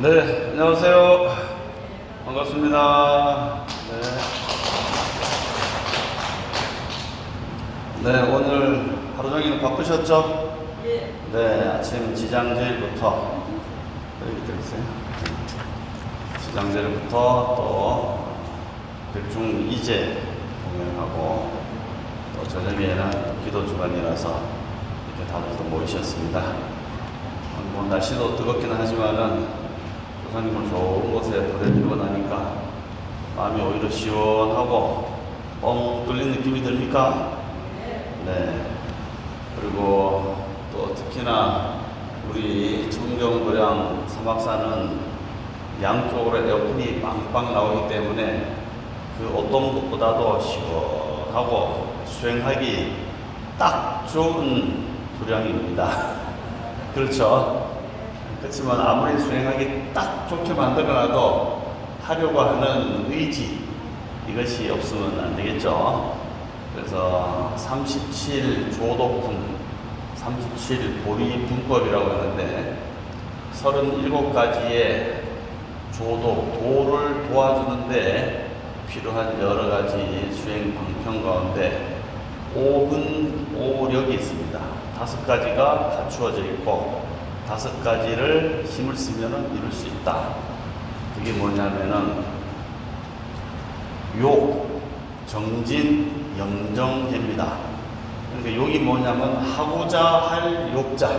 네, 안녕하세요. 반갑습니다. 네, 오늘 하루 종일 바쁘셨죠? 예. 네, 아침 지장제일부터 여기 들으세요. 지장제일부터 또 백중이제 공연하고 또 저녁에는 기도 주간이라서 이렇게 다들 모이셨습니다. 뭐 날씨도 뜨겁기는 하지만은 조상님을 좋은 곳에 보내드리고 나니까 마음이 오히려 시원하고 뻥 뚫린 느낌이 듭니까? 네. 그리고 또 특히나 우리 청정도량 사막산은 양쪽으로 에어컨이 빵빵 나오기 때문에 그 어떤 곳보다도 시원하고 수행하기 딱 좋은 도량입니다. 그렇죠. 그렇지만 아무리 수행하기 딱 좋게 만들어놔도 하려고 하는 의지, 이것이 없으면 안 되겠죠. 그래서 37 조도품, 37 보리 분법이라고 하는데 37가지의 조도, 도를 도와주는데 필요한 여러 가지 수행 방편 가운데 오력이 있습니다. 5가지가 갖추어져 있고 5가지를 힘을 쓰면 이룰 수 있다. 그게 뭐냐면은 욕, 정진, 영정해입니다. 그러니까 욕이 뭐냐면 하고자 할 욕자.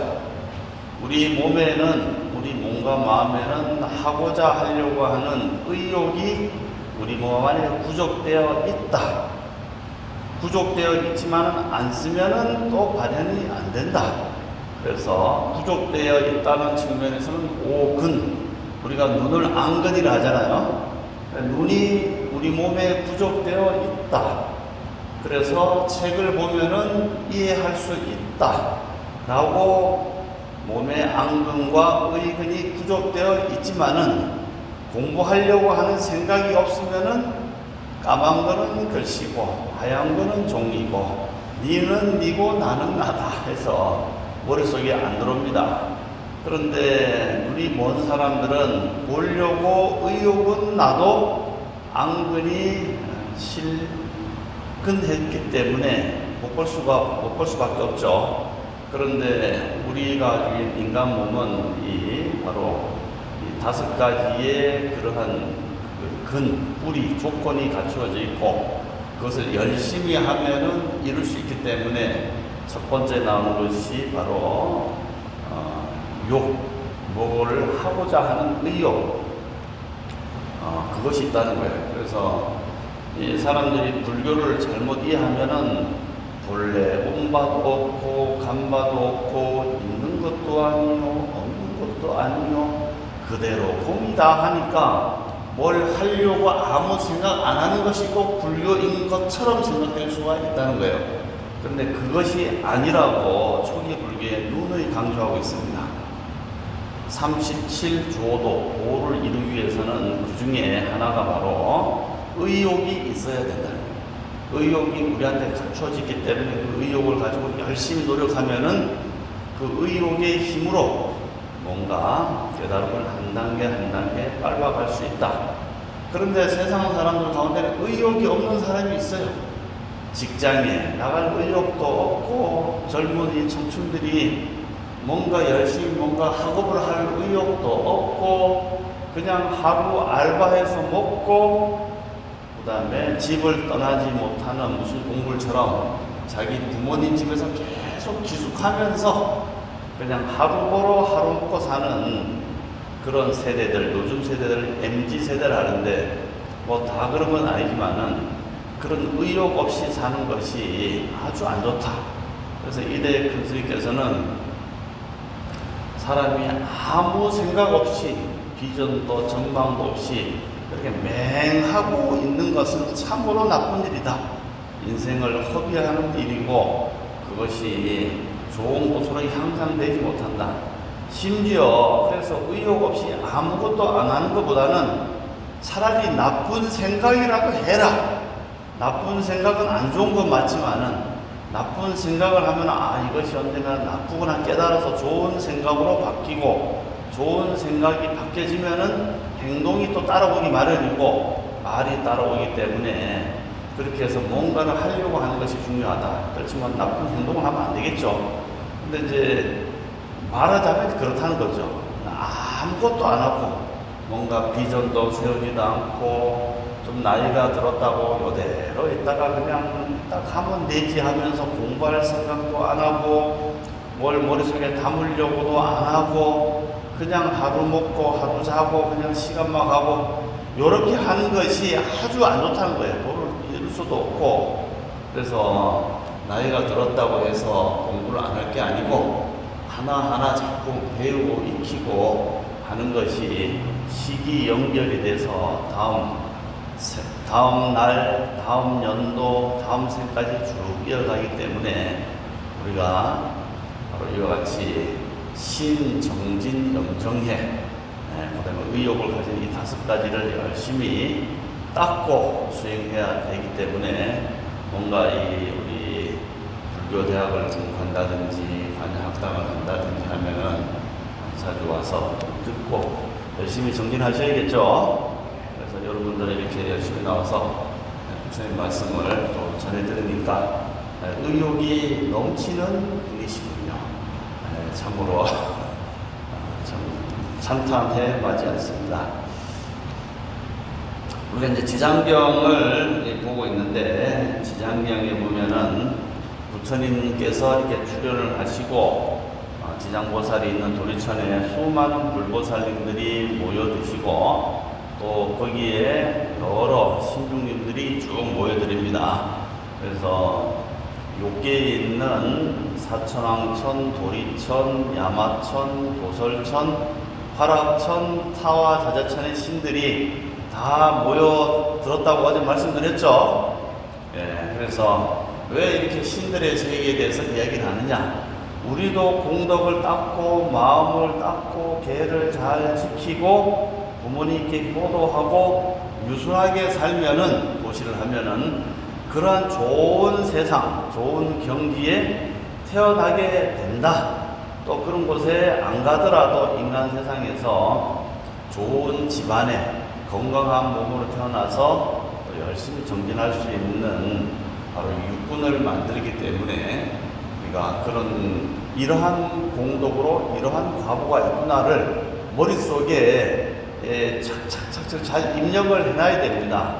우리 몸에는, 우리 몸과 마음에는 하고자 하려고 하는 의욕이 우리 몸 안에 구족되어 있다. 부족되어 있지만 안 쓰면은 또 발현이 안 된다. 그래서 부족되어 있다는 측면에서는 오근, 우리가 눈을 안근이라 하잖아요. 눈이 우리 몸에 부족되어 있다. 그래서 책을 보면은 이해할 수 있다 라고 몸의 안근과 의근이 부족되어 있지만은 공부하려고 하는 생각이 없으면은 까만 거는 글씨고 하얀 거는 종이고 니는 니고 나는 나다 해서 머릿속에 안 들어옵니다. 그런데 눈이 먼 사람들은 보려고 의욕은 나도 안근이 실근했기 때문에 못 볼 수밖에 없죠. 그런데 우리가 가진 인간 몸은 바로 5가지의 그러한 뿌리, 조건이 갖추어져 있고 그것을 열심히 하면은 이룰 수 있기 때문에 첫 번째 나오는 것이 바로 뭐를 하고자 하는 의욕, 그것이 있다는 거예요. 그래서 이 사람들이 불교를 잘못 이해하면은 본래 온바도 없고 간바도 없고 있는 것도 아니요 없는 것도 아니요 그대로 공이다 하니까 뭘 하려고 아무 생각 안 하는 것이 꼭 불교인 것처럼 생각될 수가 있다는 거예요. 그런데 그것이 아니라고 초기 불교에 누누이 강조하고 있습니다. 37조도, 도를 이루기 위해서는 그 중에 하나가 바로 의욕이 있어야 된다는 거예요. 의욕이 우리한테 갖춰지기 때문에 그 의욕을 가지고 열심히 노력하면은 그 의욕의 힘으로 뭔가 깨달음을 한 단계 한 단계 밟아갈 수 있다. 그런데 세상 사람들 가운데는 의욕이 없는 사람이 있어요. 직장에 나갈 의욕도 없고 젊은이 청춘들이 뭔가 열심히 뭔가 학업을 할 의욕도 없고 그냥 하루 알바해서 먹고 그 다음에 집을 떠나지 못하는 무슨 동물처럼 자기 부모님 집에서 계속 기숙하면서 그냥 하루 벌어 하루 먹고 사는 그런 세대들, 요즘 세대들 MZ세대를 하는데 뭐 다 그런 건 아니지만은 그런 의욕 없이 사는 것이 아주 안 좋다. 그래서 이대 근스님께서는 사람이 아무 생각 없이 비전도 전망도 없이 이렇게 맹하고 있는 것은 참으로 나쁜 일이다. 인생을 허비하는 일이고 그것이 좋은 곳으로 향상되지 못한다. 심지어 그래서 의욕 없이 아무것도 안 하는 것보다는 차라리 나쁜 생각이라도 해라. 나쁜 생각은 안 좋은 건 맞지만은 나쁜 생각을 하면 이것이 언젠가 나쁘구나 깨달아서 좋은 생각으로 바뀌고 좋은 생각이 바뀌어지면은 행동이 또 따라오기 마련이고 말이 따라오기 때문에 그렇게 해서 뭔가를 하려고 하는 것이 중요하다. 그렇지만 나쁜 행동을 하면 안 되겠죠. 근데 이제 말하자면 그렇다는 거죠. 아무것도 안 하고 뭔가 비전도 세우지도 않고 좀 나이가 들었다고 이대로 있다가 그냥 딱 하면 되지 하면서 공부할 생각도 안 하고 뭘 머릿속에 담으려고도 안 하고 그냥 하루 먹고 하루 자고 그냥 시간만 가고 이렇게 하는 것이 아주 안 좋다는 거예요. 도를 이룰 수도 없고. 그래서 나이가 들었다고 해서 공부를 안 할 게 아니고 하나하나 자꾸 배우고 익히고 하는 것이 시기 연결이 돼서 다음 날, 다음 연도, 다음 생까지 쭉 이어가기 때문에 우리가 바로 이와 같이 신, 정진, 영정해, 그 다음에 의욕을 가진 이 5가지를 열심히 닦고 수행해야 되기 때문에 뭔가 우리 불교대학을 간다든지 관여학당을 간다든지 하면은 자주 와서 듣고 열심히 정진하셔야겠죠. 그래서 여러분들이 이렇게 열심히 나와서 목사님 말씀을 또 전해드리니까 의욕이 넘치는 분이시군요. 참으로 참 찬탄해 마지 않습니다. 우리가 이제 지장경을 보고 있는데 지장경에 보면은 부처님께서 이렇게 출연을 하시고 지장보살이 있는 도리천에 수많은 불보살님들이 모여드시고 또 거기에 여러 신중님들이 쭉 모여드립니다. 그래서 욕계에 있는 사천왕천, 도리천, 야마천, 도설천, 화락천, 타화자자천의 신들이 다 모여들었다고 어제 말씀드렸죠. 그래서 왜 이렇게 신들의 세계에 대해서 이야기를 하느냐. 우리도 공덕을 닦고 마음을 닦고 계를 잘 지키고 부모님께 효도하고 유순하게 살면은 도시를 하면은 그러한 좋은 세상, 좋은 경지에 태어나게 된다. 또 그런 곳에 안 가더라도 인간 세상에서 좋은 집안에 건강한 몸으로 태어나서 열심히 정진할 수 있는 바로 육군을 만들기 때문에 우리가 이러한 공덕으로 이러한 과보가 있구나를 머릿속에 착착착착 잘 입력을 해놔야 됩니다.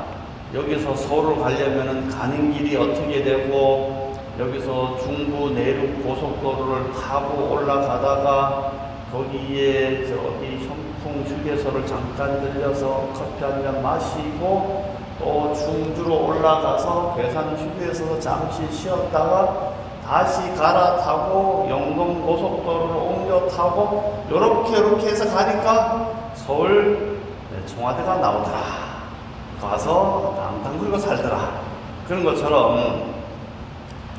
여기서 서울을 가려면 가는 길이 어떻게 되고 여기서 중부 내륙 고속도로를 타고 올라가다가 거기에 저기 현풍 휴게소를 잠깐 들려서 커피 한 잔 마시고 또 충주로 올라가서 괴산 휴게소에서 잠시 쉬었다가 다시 갈아타고 영동 고속도로를 옮겨 타고 요렇게 해서 가니까 서울 청와대가 나오더라. 가서 당당 긁고 살더라. 그런 것처럼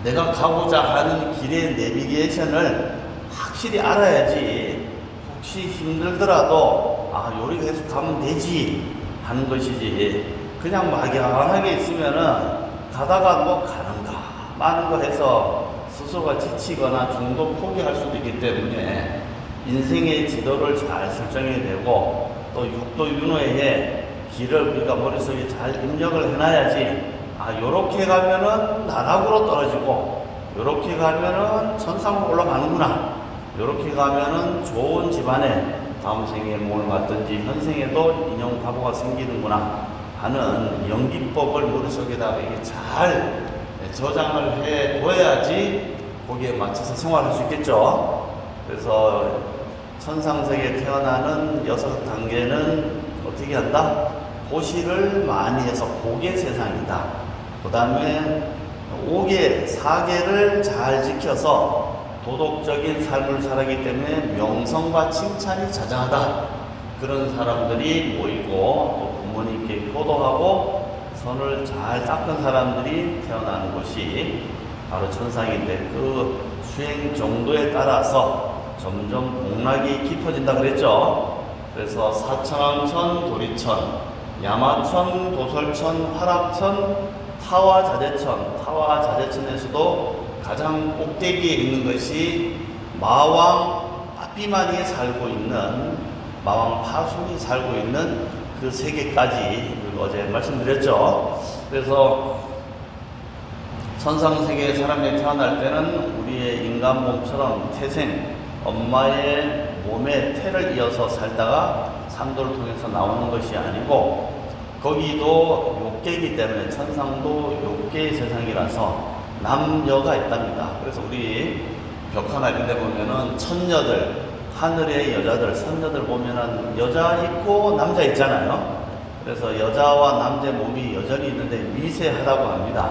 내가 가고자 하는 길의 내비게이션을 확실히 알아야지 혹시 힘들더라도 요리 계속 가면 되지 하는 것이지 그냥 막연하게 있으면은 가다가 뭐 가는가 마는가 해서 스스로가 지치거나 중도 포기할 수도 있기 때문에 인생의 지도를 잘 설정해야 되고 또 육도 윤회에 길을 우리가 머릿속에 잘 입력을 해놔야지 요렇게 가면은 나락으로 떨어지고 요렇게 가면은 천상으로 올라가는구나 요렇게 가면은 좋은 집안에 다음 생에 뭘 맡든지 현생에도 인연과보가 생기는구나 하는 연기법을 머릿속에다가 이게 잘 저장을 해 둬야지 거기에 맞춰서 생활할 수 있겠죠. 그래서 천상세계에 태어나는 6단계는 어떻게 한다? 고시를 많이 해서 고계 세상이다. 그 다음에 5계, 4계를 잘 지켜서 도덕적인 삶을 살았기 때문에 명성과 칭찬이 자자하다. 그런 사람들이 모이고 또 부모님께 효도하고 선을 잘 닦은 사람들이 태어나는 곳이 바로 천상인데 그 수행 정도에 따라서 점점 복락이 깊어진다 그랬죠. 그래서 사천왕천, 도리천, 야마천, 도설천, 화락천, 타화자재천, 타화자재천에서도 가장 꼭대기에 있는 것이 마왕 닭비만이 살고 있는, 마왕 파순이 살고 있는 그 세계까지 어제 말씀드렸죠. 그래서 천상세계의 사람이 태어날 때는 우리의 인간 몸처럼 태생, 엄마의 몸에 태를 이어서 살다가 산도를 통해서 나오는 것이 아니고, 거기도 욕계이기 때문에 천상도 욕계의 세상이라서 남녀가 있답니다. 그래서 우리 벽화나 이런 데 보면은 천녀들, 하늘의 여자들, 선녀들 보면은 여자 있고 남자 있잖아요. 그래서 여자와 남자의 몸이 여전히 있는데 미세하다고 합니다.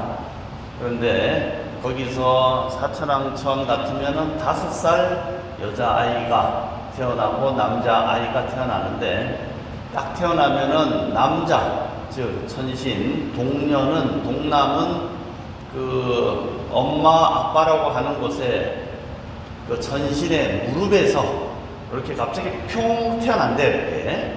그런데 거기서 사천왕천 같으면은 5살 여자아이가 태어나고 남자아이가 태어나는데, 딱 태어나면은 남자, 즉 천신, 동남은 그 엄마 아빠라고 하는 곳에 그 천신의 무릎에서 이렇게 갑자기 평 태어난대. 이렇게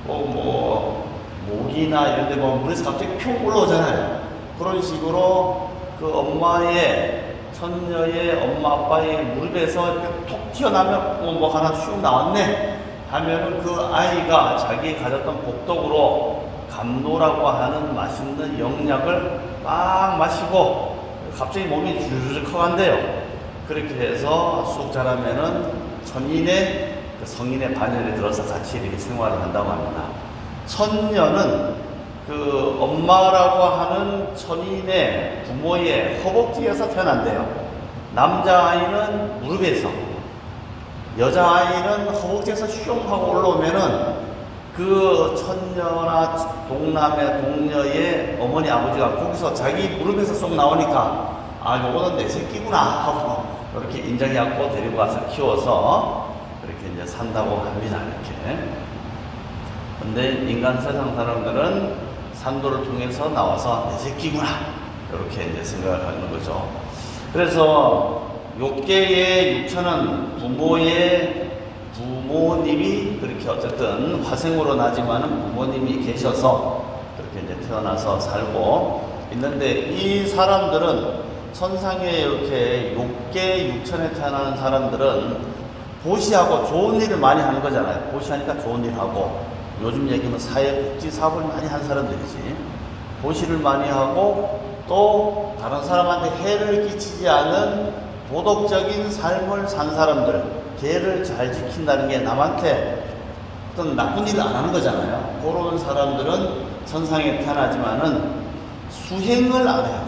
뭐 목이나 이런 데 보면 물에서 갑자기 평 올라오잖아요. 그런 식으로 그 엄마의, 천녀의 엄마 아빠의 무릎에서 이렇게 톡 튀어나오면 뭐 하나 슉 나왔네 하면은 그 아이가 자기 가졌던 복덕으로 감노라고 하는 맛있는 영약을 막 마시고 갑자기 몸이 줄줄 커간대요. 그렇게 해서 쑥 자라면은 천인의 그 성인의 반열에 들어서 같이 이렇게 생활을 한다고 합니다. 천녀는 그 엄마라고 하는 천인의 부모의 허벅지에서 태어난대요. 남자아이는 무릎에서, 여자아이는 허벅지에서 슝 하고 올라오면은 그 천녀나 동녀의 어머니 아버지가 거기서 자기 무릎에서 쏙 나오니까, 아, 요거는 내 새끼구나 하고 이렇게 인정해갖고 데리고 와서 키워서 이렇게 이제 산다고 합니다. 이렇게. 근데 인간 세상 사람들은 산도를 통해서 나와서 내 새끼구나 이렇게 이제 생각을 하는 거죠. 그래서 욕계의 육천은 부모님이 그렇게 어쨌든 화생으로 나지만은 부모님이 계셔서 그렇게 이제 태어나서 살고 있는데, 이 사람들은 천상에 이렇게 욕계 육천에 태어나는 사람들은 보시하고 좋은 일을 많이 하는 거잖아요. 보시하니까 좋은 일 하고, 요즘 얘기는 사회복지 사업을 많이 한 사람들이지. 보시를 많이 하고 또 다른 사람한테 해를 끼치지 않은 도덕적인 삶을 산 사람들, 계를 잘 지킨다는 게 남한테 어떤 나쁜 일을 안 하는 거잖아요. 그런 사람들은 천상에 태어나지만은 수행을 안 해요.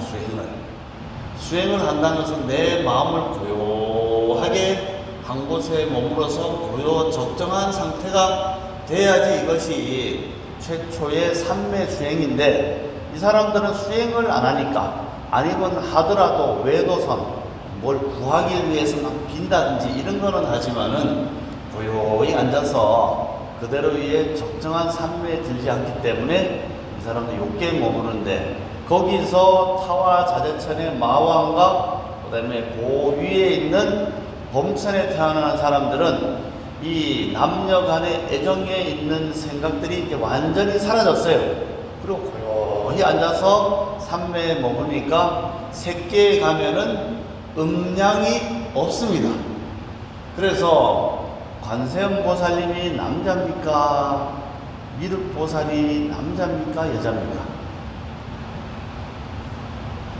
수행을 한다는 것은 내 마음을 고요하게 한 곳에 머물러서 적정한 상태가 돼야지 이것이 최초의 삼매 수행인데, 이 사람들은 수행을 안 하니까, 아니면 하더라도 외도선, 뭘 구하기 위해서 막 빈다든지 이런 거는 하지만은 고요히 앉아서 그대로 위에 적정한 삼매에 들지 않기 때문에 이 사람들 욕계에 머무는데, 거기서 타와 자재천의 마왕과 그 다음에 그 위에 있는 범천에 태어나는 사람들은 이 남녀 간의 애정에 있는 생각들이 이제 완전히 사라졌어요. 그리고 고요히 앉아서 삼매에 머무니까 색계에 가면은 음량이 없습니다. 그래서 관세음보살님이 남자입니까? 미륵보살이 남자입니까? 여자입니까?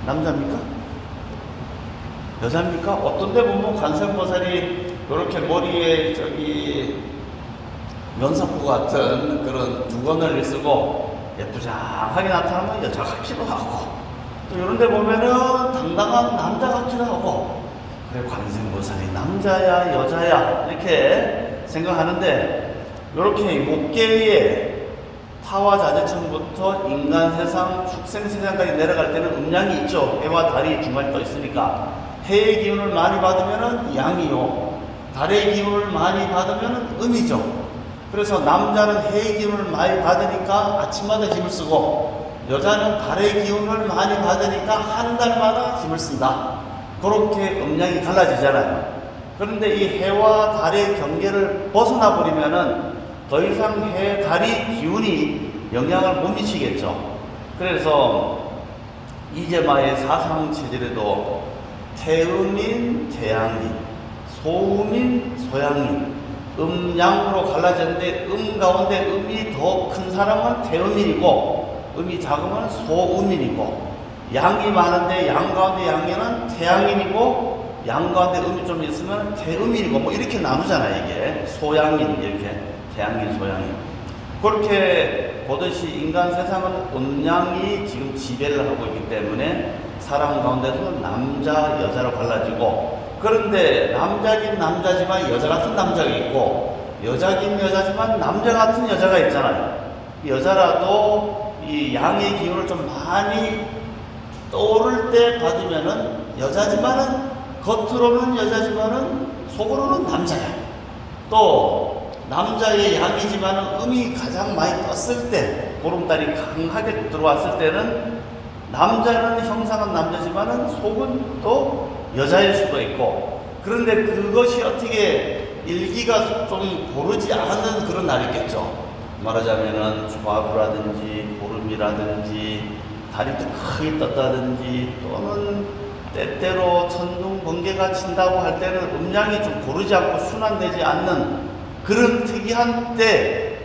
남자입니까? 여자입니까? 어떤 데 보면 관세음보살이 이렇게 머리에 면사포 같은 그런 두건을 쓰고 예쁘장하게 나타나면 여자 같기도 하고, 또 이런 데 보면은 당당한 남자 같기도 하고, 그래, 관세음보살이 남자야 여자야 이렇게 생각하는데, 이렇게 욕계의 타와 자재천부터 인간 세상, 축생 세상까지 내려갈 때는 음양이 있죠. 해와 달이 중간에 떠 있으니까 해의 기운을 많이 받으면은 양이요, 달의 기운을 많이 받으면 음이죠. 그래서 남자는 해의 기운을 많이 받으니까 아침마다 힘을 쓰고, 여자는 달의 기운을 많이 받으니까 한 달마다 힘을 쓴다. 그렇게 음량이 갈라지잖아요. 그런데 이 해와 달의 경계를 벗어나 버리면은 더 이상 해, 달이 기운이 영향을 못 미치겠죠. 그래서 이제마의 사상체질에도 태음인 태양인, 소음인 소양인, 음양으로 갈라졌는데 가운데 음이 더 큰 사람은 태음인이고 음이 작으면 소음인이고 양이 많은데 양 가운데 양에는 태양인이고 양 가운데 음이 좀 있으면 태음인이고 뭐 이렇게 나누잖아요. 이게 소양인 이렇게 태양인 소양인 그렇게 보듯이 인간 세상은 음양이 지금 지배를 하고 있기 때문에 사람 가운데서 남자 여자로 갈라지고 그런데 남자긴 남자지만 여자 같은 남자가 있고 여자긴 여자지만 남자 같은 여자가 있잖아요. 여자라도 이 양의 기운을 좀 많이 떠오를 때 받으면은 여자지만은 겉으로는 여자지만은 속으로는 남자야. 또 남자의 양이지만은 음이 가장 많이 떴을 때 보름달이 강하게 들어왔을 때는 남자는 형상은 남자지만은 속은 또 여자일 수도 있고 그런데 그것이 어떻게 일기가 좀 고르지 않은 그런 날이 있겠죠. 말하자면은 조화구라든지 보름이라든지 달이 또 크게 떴다든지 또는 때때로 천둥 번개가 친다고 할 때는 음양이 좀 고르지 않고 순환되지 않는 그런 특이한 때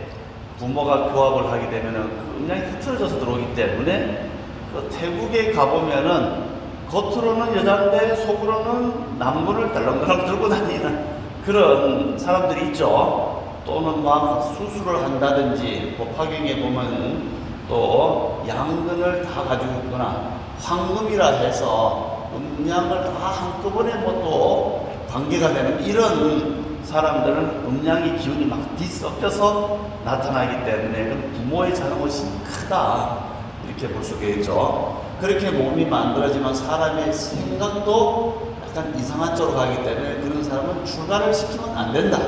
부모가 교합을 하게 되면은 그 음양이 흐트러져서 들어오기 때문에 그 태국에 가보면은 겉으로는 여자인데 속으로는 남문을 달랑달랑 들고 다니는 그런 사람들이 있죠. 또는 막 수술을 한다든지 법화경에 보면 또 양근을 다 가지고 있거나 황금이라 해서 음양을 다 한꺼번에 뭐 또 관계가 되는 이런 사람들은 음양의 기운이 막 뒤섞여서 나타나기 때문에 부모의 잘못이 크다 이렇게 볼 수 있겠죠. 그렇게 몸이 만들어지면 사람의 생각도 약간 이상한 쪽으로 가기 때문에 그런 사람은 출가를 시키면 안 된다.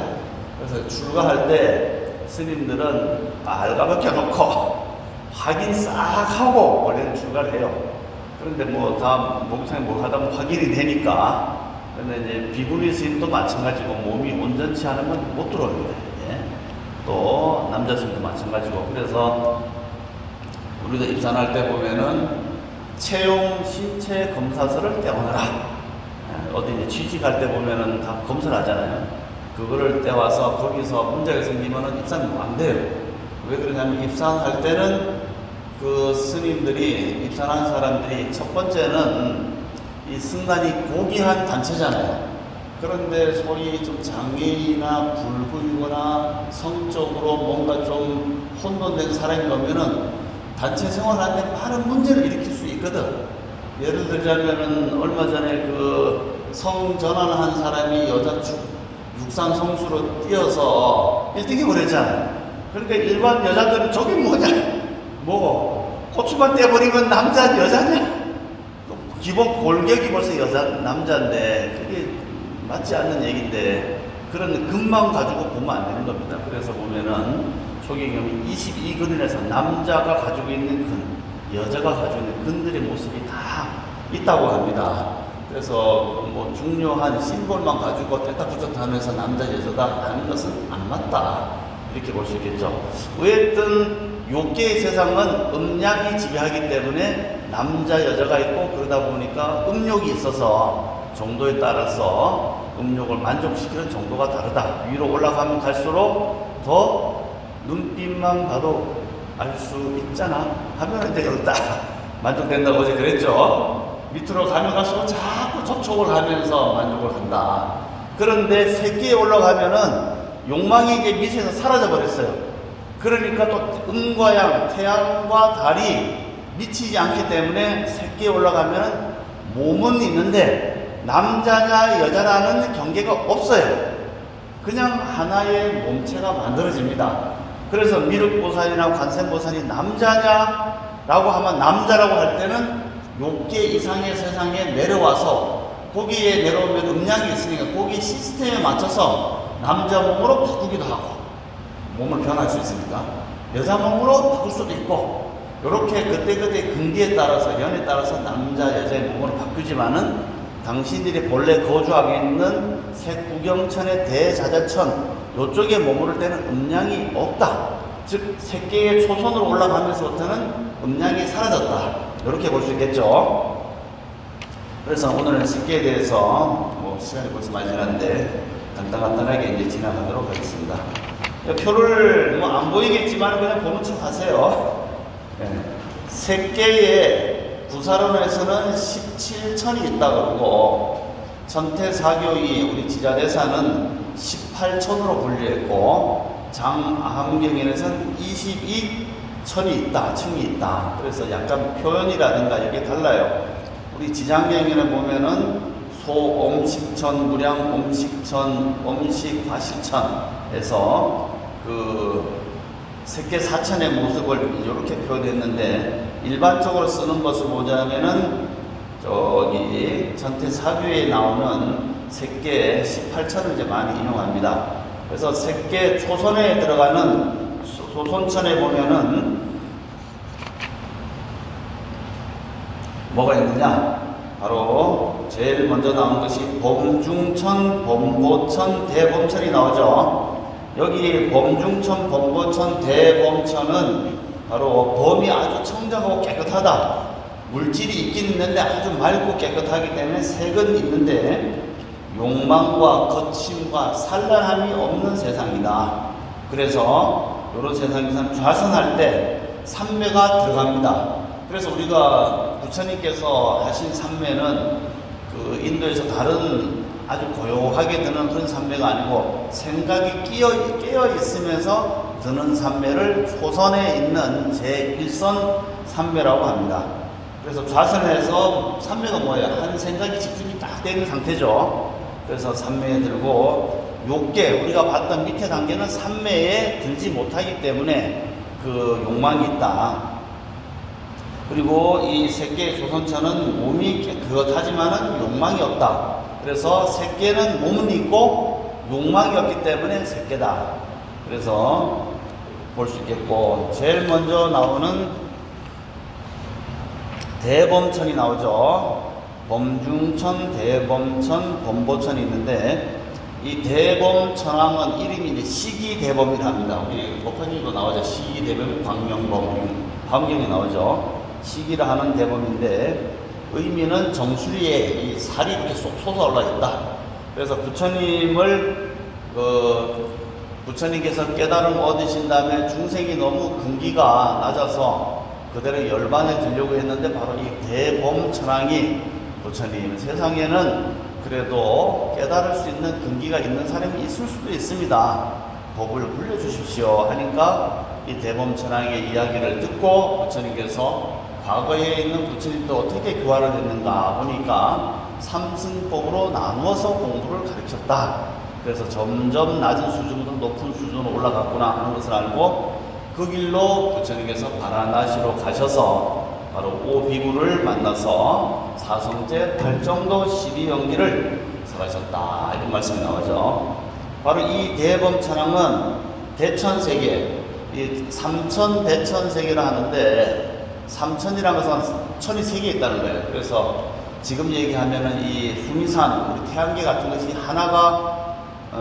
그래서 출가할 때 스님들은 빨가벗겨 놓고 확인 싹 하고 원래는 출가를 해요. 그런데 뭐 다 목욕탕에 뭐 하다 보면 확인이 되니까. 근데 이제 비구니 스님도 마찬가지고 몸이 온전치 않으면 못 들어옵니다. 예. 또 남자 스님도 마찬가지고. 그래서 우리도 입산할 때 보면은 채용 신체 검사서를 떼어놔라. 어디 이제 취직할 때 보면은 다 검사를 하잖아요. 그거를 떼와서 거기서 문제가 생기면은 입산 안 돼요. 왜 그러냐면 입산할 때는 그 스님들이 입산한 사람들이 첫 번째는 이 승단이 고귀한 단체잖아요. 그런데 소위 좀 장애이나 불구이거나 성적으로 뭔가 좀 혼돈된 사람이 오면은 단체 생활하는데 많은 문제를 일으킬 수 있거든. 예를 들자면은 얼마 전에 그 성전환한 사람이 여자 육상 성수로 뛰어서 1등이 버렸잖아요. 그러니까 일반 여자들은 저게 뭐냐? 뭐 고추만 떼버리면 남자 여자냐? 기본 골격이 벌써 남자인데 그게 맞지 않는 얘기인데 그런 근만 가지고 보면 안 되는 겁니다. 그래서 보면은 초경염이 22근에서 남자가 가지고 있는 근, 여자가 가지고 있는 근들의 모습이 다 있다고 합니다. 그래서 뭐 중요한 심볼만 가지고 떼다 붙였다 하면서 남자 여자가 하는 것은 안 맞다 이렇게 볼 수 있겠죠. 어쨌든 요계의 세상은 음양이 지배하기 때문에 남자 여자가 있고 그러다 보니까 음욕이 있어서 정도에 따라서 음욕을 만족시키는 정도가 다르다. 위로 올라가면 갈수록 더 눈빛만 봐도 알 수 있잖아 하면 이제 그렇다 만족된다고 어제 그랬죠. 밑으로 가면 갈수록 자꾸 접촉을 하면서 만족을 한다. 그런데 새끼에 올라가면은 욕망이 이제 밑에서 사라져 버렸어요. 그러니까 또 음과 양, 태양과 달이 미치지 않기 때문에 새끼에 올라가면은 몸은 있는데 남자냐 여자라는 경계가 없어요. 그냥 하나의 몸체가 만들어집니다. 그래서 미륵보살이나 관세음보살이 남자냐라고 하면 남자라고 할 때는 욕계 이상의 세상에 내려와서 거기에 내려오면 음양이 있으니까 거기 시스템에 맞춰서 남자 몸으로 바꾸기도 하고 몸을 변할 수 있으니까 여자 몸으로 바꿀 수도 있고 이렇게 그때그때 근기에 따라서 연에 따라서 남자 여자의 몸으로 바뀌지만은 당신들이 본래 거주하고 있는 색구경천의 대자자천 요쪽에 머무를 때는 음양이 없다. 즉 색계의 초선으로 올라가면서부터는 음양이 사라졌다. 이렇게 볼 수 있겠죠. 그래서 오늘은 색계에 대해서 뭐 시간이 벌써 많이 지났는데 간단하게 이제 지나가도록 하겠습니다. 표를 뭐 안 보이겠지만 그냥 보는 척 하세요. 색계에 부사론에서는 17천이 있다 그러고 전태사교이 우리 지자대사는 18천으로 분류했고 장암경에서는 22천이 있다, 층이 있다. 그래서 약간 표현이라든가 이게 달라요. 우리 지장경에는 보면은 소옴식천, 무량옴식천, 엄식화식천에서 그 색계 사천의 모습을 이렇게 표현했는데 일반적으로 쓰는 것을 보자면은 저기 전태사교에 나오는 색계 18천을 이제 많이 인용합니다. 그래서 색계 초선에 들어가는 소손천에 보면은 뭐가 있느냐? 바로 제일 먼저 나온 것이 범중천, 범보천, 대범천이 나오죠. 여기 범중천, 범보천, 대범천은 바로 범이 아주 청정하고 깨끗하다. 물질이 있긴 있는데 아주 맑고 깨끗하기 때문에 색은 있는데 욕망과 거침과 산란함이 없는 세상이다. 그래서 이런 세상에서는 좌선할 때 삼매가 들어갑니다. 그래서 우리가 부처님께서 하신 삼매는 그 인도에서 다른 아주 고요하게 드는 그런 삼매가 아니고 생각이 깨어 있으면서 드는 삼매를 초선에 있는 제1선 삼매라고 합니다. 그래서 좌선에서 삼매가 뭐예요? 한 생각이 집중이 딱 되는 상태죠. 그래서 삼매에 들고 욕계, 우리가 봤던 밑에 단계는 삼매에 들지 못하기 때문에 그 욕망이 있다. 그리고 이 색계의 조선천은 몸이 깨끗하지만은 욕망이 없다. 그래서 색계는 몸은 있고 욕망이 없기 때문에 색계다. 그래서 볼 수 있겠고, 제일 먼저 나오는 대범천이 나오죠. 범중천, 대범천, 범보천이 있는데 이 대범천왕은 이름이 이제 시기대범이라 합니다. 우리 법화지도 나오죠. 시기대범, 광명범, 화엄경에 나오죠. 시기라 하는 대범인데 의미는 정수리에 이 살이 이렇게 쏙 솟아 올라 있다. 그래서 부처님께서 깨달음을 얻으신 다음에 중생이 너무 근기가 낮아서 그대로 열반에 들려고 했는데 바로 이 대범천왕이 부처님 세상에는 그래도 깨달을 수 있는 근기가 있는 사람이 있을 수도 있습니다. 법을 불려주십시오 하니까 이 대범천왕의 이야기를 듣고 부처님께서 과거에 있는 부처님도 어떻게 교화를 했는가 보니까 삼승법으로 나누어서 공부를 가르쳤다. 그래서 점점 낮은 수준부터 높은 수준으로 올라갔구나 하는 것을 알고 그 길로 부처님께서 바라나시로 가셔서 바로 오비구를 만나서 사성제 8정도 12연기를 설하셨다. 이런 말씀이 나오죠. 바로 이 대범천왕은 대천세계, 이 삼천대천세계라 하는데 삼천이라는 것은 천이 3개 있다는 거예요. 그래서 지금 얘기하면은 이 수미산, 우리 태양계 같은 것이 하나가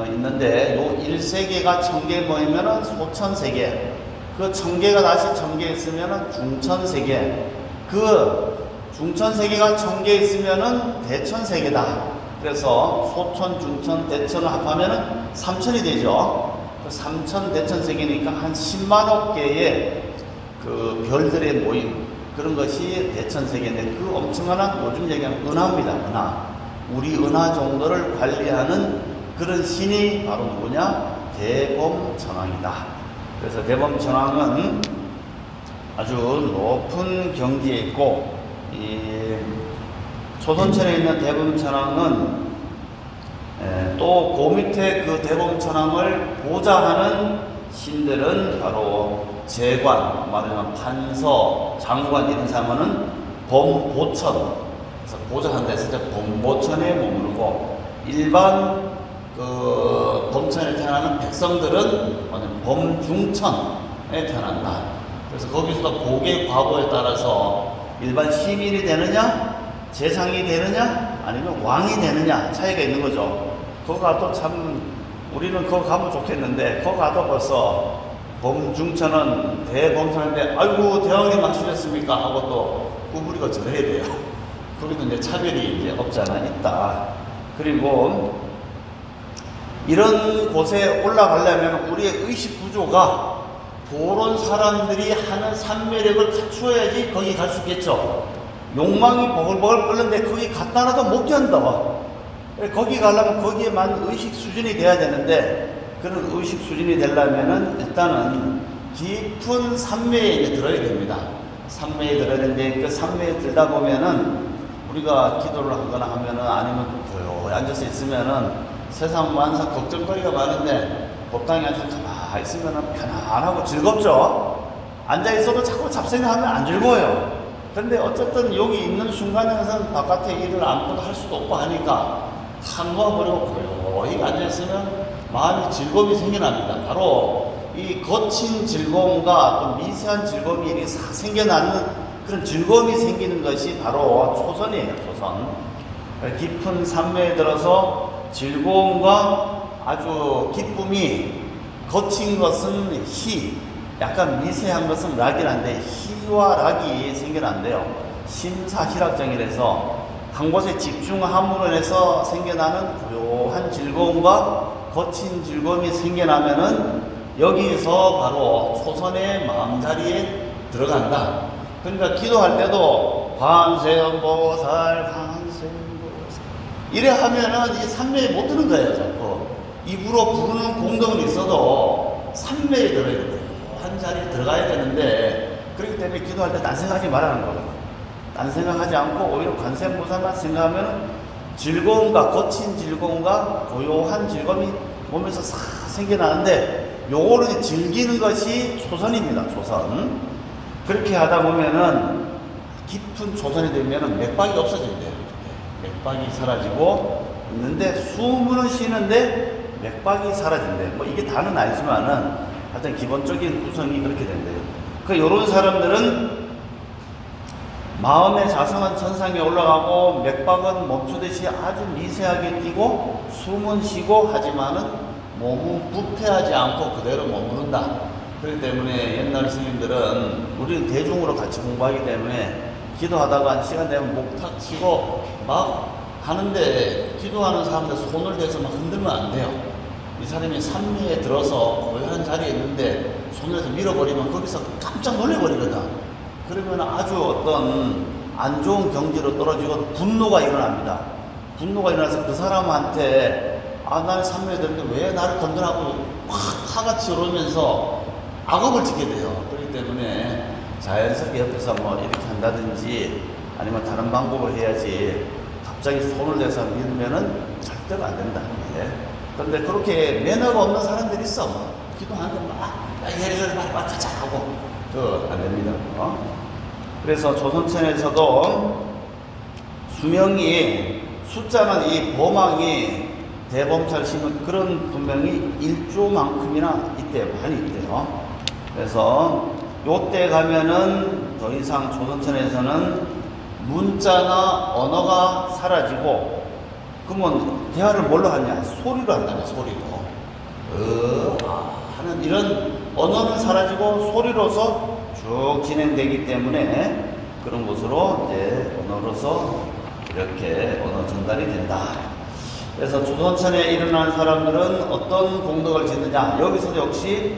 있는데 요 1세계가 1000개 모이면은 소천세계, 그 1000개가 다시 1000개 있으면은 중천세계, 그 중천세계가 1000개 있으면은 대천세계다. 그래서 소천, 중천, 대천을 합하면은 3000이 되죠. 그 3000 대천세계니까 한 10만억 개의 그 별들의 모임, 그런 것이 대천세계인데 그 엄청난 요즘 얘기하면 은하입니다. 은하. 우리 은하 정도를 관리하는 그런 신이 바로 누구냐? 대범천왕이다. 그래서 대범천왕은 아주 높은 경지에 있고, 이 초선천에 있는 대범천왕은 또 그 밑에 그 대범천왕을 보좌하는 신들은 바로 재관, 말하자면 판서, 장관 이런 사람은 범보천, 그래서 보좌한 데서 범보천에 머무르고, 일반 그 범천에 태어나는 백성들은 범중천에 태어난다. 그래서 거기서도 고개 과거에 따라서 일반 시민이 되느냐, 재상이 되느냐, 아니면 왕이 되느냐 차이가 있는 거죠. 거기 가도 참 우리는 거기 가면 좋겠는데 거기 가도 벌써 범중천은 대범천인데 아이고 대왕님 맞추셨습니까 하고 또 구부리고 절해야 돼요. 거기도 이제 차별이 이제 없지 않아 있다. 그리고 이런 곳에 올라가려면 우리의 의식 구조가 그런 사람들이 하는 산매력을 갖추어야지 거기 갈 수 있겠죠. 욕망이 버글버글 끓는데 거기 갔다 놔도 못 견뎌. 거기 가려면 거기에 맞는 의식 수준이 돼야 되는데, 그런 의식 수준이 되려면은 일단은 깊은 산매에 이제 들어야 됩니다. 산매에 들어야 되는데, 그 산매에 들다 보면은 우리가 기도를 하거나 하면은, 아니면 고요히 앉아서 있으면은 세상 만사 걱정거리가 많은데 법당에 앉아서 가만히 있으면은 편안하고 즐겁죠. 앉아 있어도 자꾸 잡생각하면 안 즐거워요. 근데 어쨌든 여기 있는 순간에서는 바깥에 일을 아무것도 할 수도 없고 하니까 한거버리고 고요히 앉아 있으면 마음이 즐거움이 생겨납니다. 바로 이 거친 즐거움과 또 미세한 즐거움이 싹 생겨나는 그런 즐거움이 생기는 것이 바로 초선이에요. 초선. 깊은 산매에 들어서 즐거움과 아주 기쁨이, 거친 것은 희, 약간 미세한 것은 락이란데, 희와 락이 생겨난대요. 심사희락정이라서 한 곳에 집중함으로 인해서 생겨나는 고요한 즐거움과 거친 즐거움이 생겨나면은 여기서 바로 초선의 마음자리에 들어간다. 그러니까 기도할 때도 관세음보살 관세음보살 이래 하면은 이 산매에 못 드는 거예요. 자꾸 입으로 부르는 공덕은 있어도 산매에 들어야 돼요. 한 자리에 들어가야 되는데, 그렇기 때문에 기도할 때 딴 생각하지 말라는 거거든요. 딴 생각하지 않고 오히려 관세음보살만 생각하면 즐거움과 거친 즐거움과 고요한 즐거움이 몸에서 싹 생겨나는데, 요거를 즐기는 것이 초선입니다. 초선. 그렇게 하다 보면은 깊은 초선이 되면은 맥박이 없어진대요. 맥박이 사라지고 있는데, 숨은 쉬는데 맥박이 사라진대요. 뭐 이게 다는 아니지만은 하여튼 기본적인 구성이 그렇게 된대요. 요런 사람들은 마음의 자성은 천상에 올라가고 맥박은 멈추듯이 아주 미세하게 뛰고 숨은 쉬고 하지만은 몸은 부패하지 않고 그대로 머무른다. 그렇기 때문에 옛날 스님들은, 우리는 대중으로 같이 공부하기 때문에 기도하다가 시간 되면 목 탁 치고 막 하는데, 기도하는 사람들 손을 대서 막 흔들면 안 돼요. 이 사람이 산미에 들어서 고요한 자리에 있는데 손에서 밀어버리면 거기서 깜짝 놀래버리거든. 그러면 아주 어떤 안 좋은 경지로 떨어지고 분노가 일어납니다. 분노가 일어나서 그 사람한테, 나는 산미에 들었는데 왜 나를 건드라고 확 화같이 오르면서 악업을 짓게 돼요. 그렇기 때문에 자연스럽게 옆에서 뭐 이렇게 한다든지 아니면 다른 방법을 해야지, 갑자기 손을 대서 밀면은 절대로 안 된다. 그런데 그렇게 매너가 없는 사람들이 있어. 기도하는데 예를 막 가자 하고, 안 됩니다. 그래서 조선천에서도 수명이, 숫자는 이 범왕이 대범찰 심은 그런 분명히 1조만큼이나 있대요. 많이 있대요. 그래서 요때 가면은 더 이상 조선천에서는 문자나 언어가 사라지고, 그러면 대화를 뭘로 하냐? 소리로 한다며, 소리로. 하는 이런 언어는 사라지고 소리로서 쭉 진행되기 때문에 그런 곳으로 이제 언어로서 이렇게 언어 전달이 된다. 그래서 조선천에 일어난 사람들은 어떤 공덕을 짓느냐? 여기서도 역시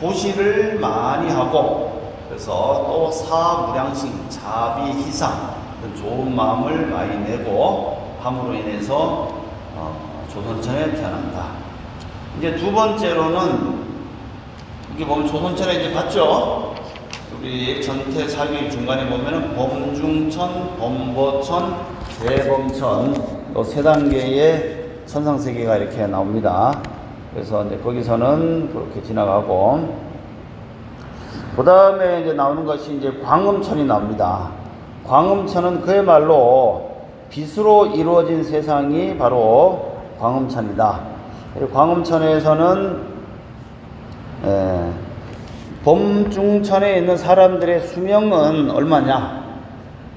보시를 많이 하고, 그래서 또 사무량심, 자비, 희상, 좋은 마음을 많이 내고 함으로 인해서 조선천에 태어난다. 이제 두 번째로는, 여기 보면 조선천에 이제 봤죠? 우리 전태 사기 중간에 보면은 범중천, 범보천, 대범천, 요 세 단계의 천상세계가 이렇게 나옵니다. 그래서 이제 거기서는 그렇게 지나가고, 그 다음에 이제 나오는 것이 이제 광음천이 나옵니다. 광음천은 그야말로 빛으로 이루어진 세상이 바로 광음천이다. 광음천에서는 범중천에 있는 사람들의 수명은 얼마냐?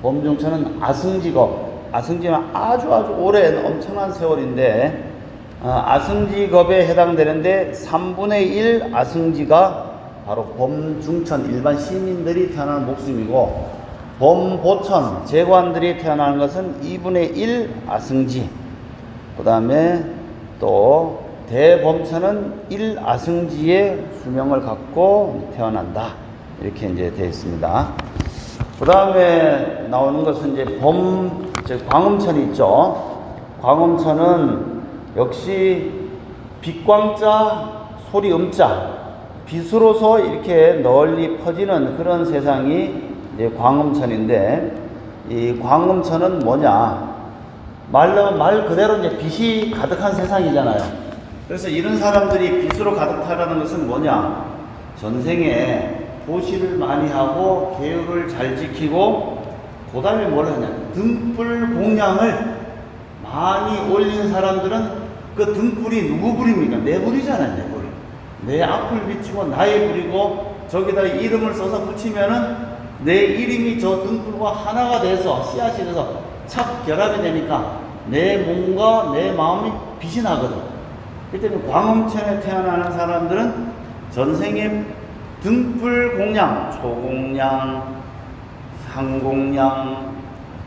범중천은 아승직업, 아승직은 아주 오랜 엄청난 세월인데, 아승직업에 해당되는데 3분의 1 아승지가 바로 범중천 일반 시민들이 태어나는 목숨이고, 범보천 재관들이 태어나는 것은 2분의 1 아승지, 그 다음에 또 대범천은 일아승지의 수명을 갖고 태어난다. 이렇게 이제 되어 있습니다. 그 다음에 나오는 것은 이제 광음천이 있죠. 광음천은 역시 빛광자, 소리음자, 빛으로서 이렇게 널리 퍼지는 그런 세상이 이제 광음천인데, 이 광음천은 뭐냐? 말 그대로 이제 빛이 가득한 세상이잖아요. 그래서 이런 사람들이 빛으로 가득하다는 것은 뭐냐? 전생에 보시를 많이 하고 계율을 잘 지키고, 그 다음에 뭘 하냐? 등불 공양을 많이 올린 사람들은 그 등불이 누구 불입니까? 내 불이잖아요, 내 불. 내 앞을 비추고 나의 불이고, 저기다 이름을 써서 붙이면은 내 이름이 저 등불과 하나가 돼서 씨앗이 돼서 착 결합이 되니까 내 몸과 내 마음이 빛이 나거든. 그때는 광음천에 태어나는 사람들은 전생에 등불 공양, 초공양, 상공양,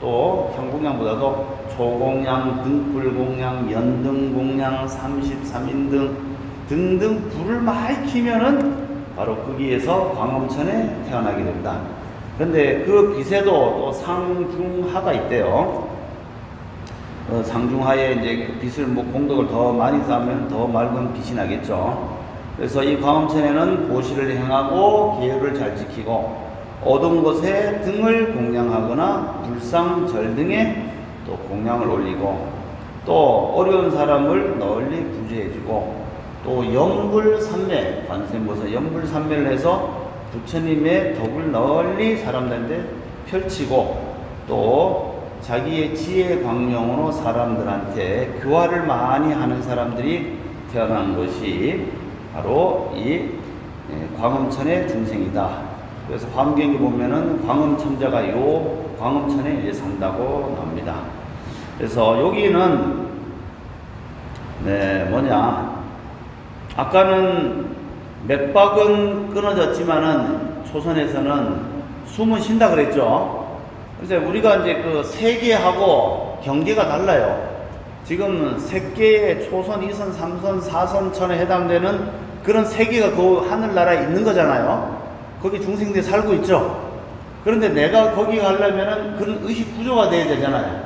또 형공양보다도 초공양, 등불공양, 연등공양, 33인등 등등 불을 많이 켜면은 바로 거기에서 광음천에 태어나게 됩니다. 그런데 그 빛에도 또 상중하가 있대요. 상중하에 이제 그 빛을 공덕을 더 많이 쌓으면 더 맑은 빛이 나겠죠. 그래서 이 광음천에는 보시를 행하고 계율을 잘 지키고, 어두운 곳에 등을 공양하거나 불상절 등에 또 공양을 올리고, 또 어려운 사람을 널리 구제해주고, 또 영불산매, 관세음보살 영불산매를 해서 부처님의 덕을 널리 사람들한테 펼치고, 또 자기의 지혜 광명으로 사람들한테 교화를 많이 하는 사람들이 태어난 것이 바로 이 광음천의 중생이다. 그래서 화엄경에 보면은 광음천자가 요 광음천에 이제 산다고 나옵니다. 그래서 여기는 뭐냐, 아까는 맥박은 끊어졌지만은 초선에서는 숨은 쉰다 그랬죠. 그래서 우리가 이제 그 세계하고 경계가 달라요. 지금 세계의 초선, 2선, 3선, 4선천에 해당되는 그런 세계가 그 하늘나라에 있는 거잖아요. 거기 중생들이 살고 있죠. 그런데 내가 거기 가려면은 그런 의식 구조가 돼야 되잖아요.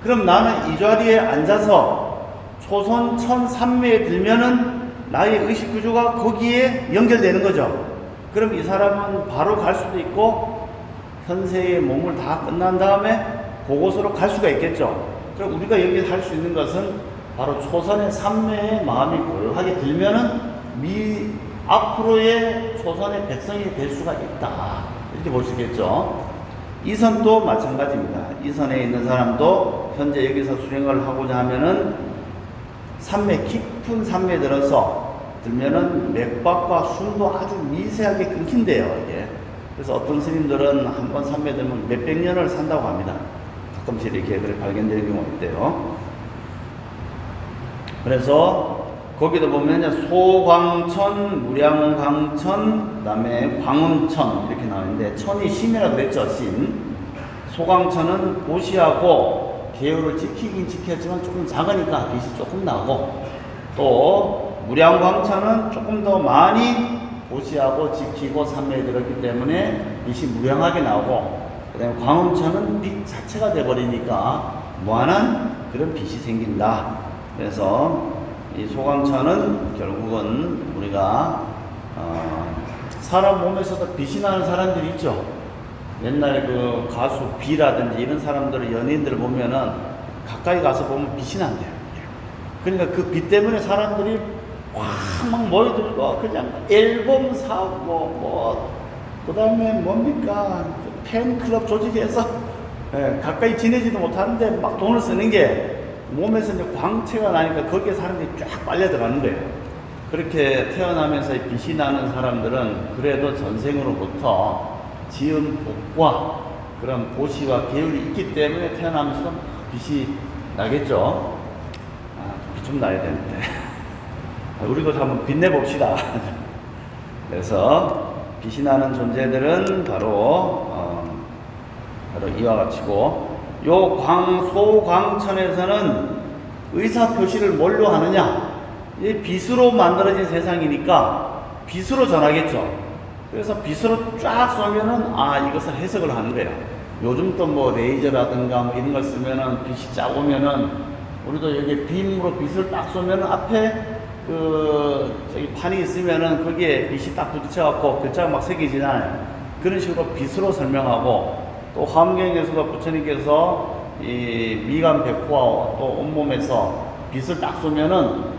그럼 나는 이 자리에 앉아서 초선, 천, 삼매에 들면은 나의 의식 구조가 거기에 연결되는 거죠. 그럼 이 사람은 바로 갈 수도 있고, 현세의 몸을 다 끝난 다음에 그곳으로 갈 수가 있겠죠. 그럼 우리가 여기 할 수 있는 것은 바로 초선의 삼매의 마음이 고요하게 들면은 앞으로의 초선의 백성이 될 수가 있다. 이렇게 볼 수 있겠죠. 이선도 마찬가지입니다. 이선에 있는 사람도 현재 여기서 수행을 하고자 하면은 삼매, 깊은 삼매에 들면은 맥박과 숨도 아주 미세하게 끊긴대요, 이게. 그래서 어떤 스님들은 한번 삼매 들면 몇백 년을 산다고 합니다. 가끔씩 이렇게 발견되는 경우가 있대요. 그래서 거기도 보면 소광천, 무량광천, 그 다음에 광음천 이렇게 나오는데, 천이 신이라고 그랬죠, 신. 소광천은 보시하고 계율을 지키긴 지켰지만 조금 작으니까 빛이 조금 나고, 또 무량광천은 조금 더 많이 보시하고 지키고 삼매에 들었기 때문에 빛이 무량하게 나오고, 그 다음에 광음천은 빛 자체가 돼버리니까 무한한 그런 빛이 생긴다. 그래서 이 소광천은 결국은 우리가 사람 몸에서도 빛이 나는 사람들이 있죠. 옛날에 그 가수 비라든지 이런 사람들을, 연예인들을 보면은 가까이 가서 보면 빛이 난대요. 그러니까 그 빛 때문에 사람들이 확 모여들고 그냥 앨범 사고 그 다음에 뭡니까, 팬클럽 조직해서 가까이 지내지도 못하는데 막 돈을 쓰는 게 몸에서 이제 광채가 나니까 거기에 사람들이 쫙 빨려 들어가는 거예요. 그렇게 태어나면서 빛이 나는 사람들은 그래도 전생으로부터 지은 복과 그런 보시와 계율이 있기 때문에 태어나면서도 빛이 나겠죠. 빛 좀 나야 되는데. 우리도 한번 빛내봅시다. 그래서 빛이 나는 존재들은 바로 이와 같이고, 요 소광천에서는 의사표시를 뭘로 하느냐? 이 빛으로 만들어진 세상이니까 빛으로 전하겠죠. 그래서 빛으로 쫙 쏘면은 이것을 해석을 하는 거예요. 요즘 또 뭐 레이저라든가 뭐 이런 걸 쓰면은 빛이 쫙 오면은 우리도 여기 빔으로 빛을 딱 쏘면은 앞에 저기 판이 있으면은 거기에 빛이 딱 부딪혀갖고 글자가 막 새겨지잖아요. 그런 식으로 빛으로 설명하고, 또 화엄경에서도 부처님께서 이 미간 백호와 또 온몸에서 빛을 딱 쏘면은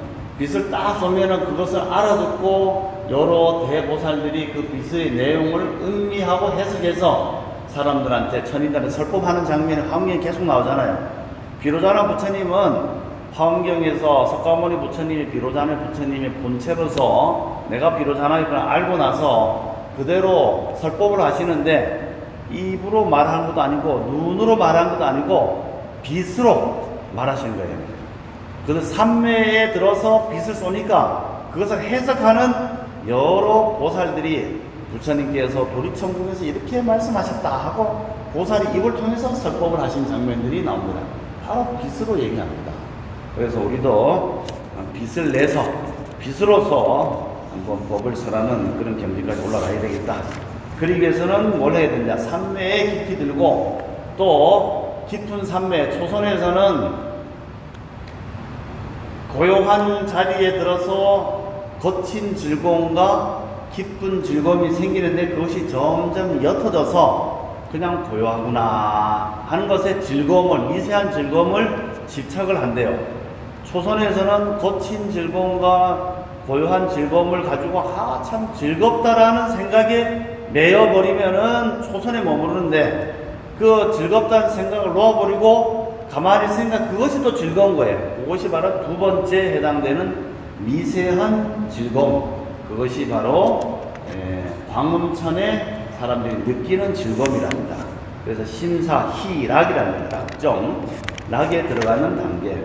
그것을 알아듣고 여러 대보살들이 그 빛의 내용을 의미하고 해석해서 사람들한테, 천인들한테 설법하는 장면이 화엄경에 계속 나오잖아요. 비로자나 부처님은 화엄경에서 석가모니 부처님이 비로자나 부처님의 본체로서 내가 비로자나인 걸 알고 나서 그대로 설법을 하시는데, 입으로 말하는 것도 아니고 눈으로 말하는 것도 아니고 빛으로 말하시는 거예요. 그래서 삼매에 들어서 빛을 쏘니까 그것을 해석하는 여러 보살들이 부처님께서 도리천국에서 이렇게 말씀하셨다 하고 보살이 입을 통해서 설법을 하신 장면들이 나옵니다. 바로 빛으로 얘기합니다. 그래서 우리도 빛을 내서 빛으로서 한번 법을 설하는 그런 경지까지 올라가야 되겠다. 그러기 위해서는 뭘 해야 되냐? 삼매에 깊이 들고, 또 깊은 삼매, 초선에서는 고요한 자리에 들어서 거친 즐거움과 깊은 즐거움이 생기는데, 그것이 점점 옅어져서 그냥 고요하구나 하는 것에 즐거움을, 미세한 즐거움을 집착을 한대요. 초선에서는 거친 즐거움과 고요한 즐거움을 가지고 참 즐겁다라는 생각에 매여버리면은 초선에 머무르는데, 그 즐겁다는 생각을 놓아버리고 가만히 생각, 그것이 또 즐거운 거예요. 그것이 바로 두 번째 해당되는 미세한 즐거움, 그것이 바로 광음천의 사람들이 느끼는 즐거움이랍니다. 그래서 심사희락이랍니다. 락정, 락에 들어가는 단계.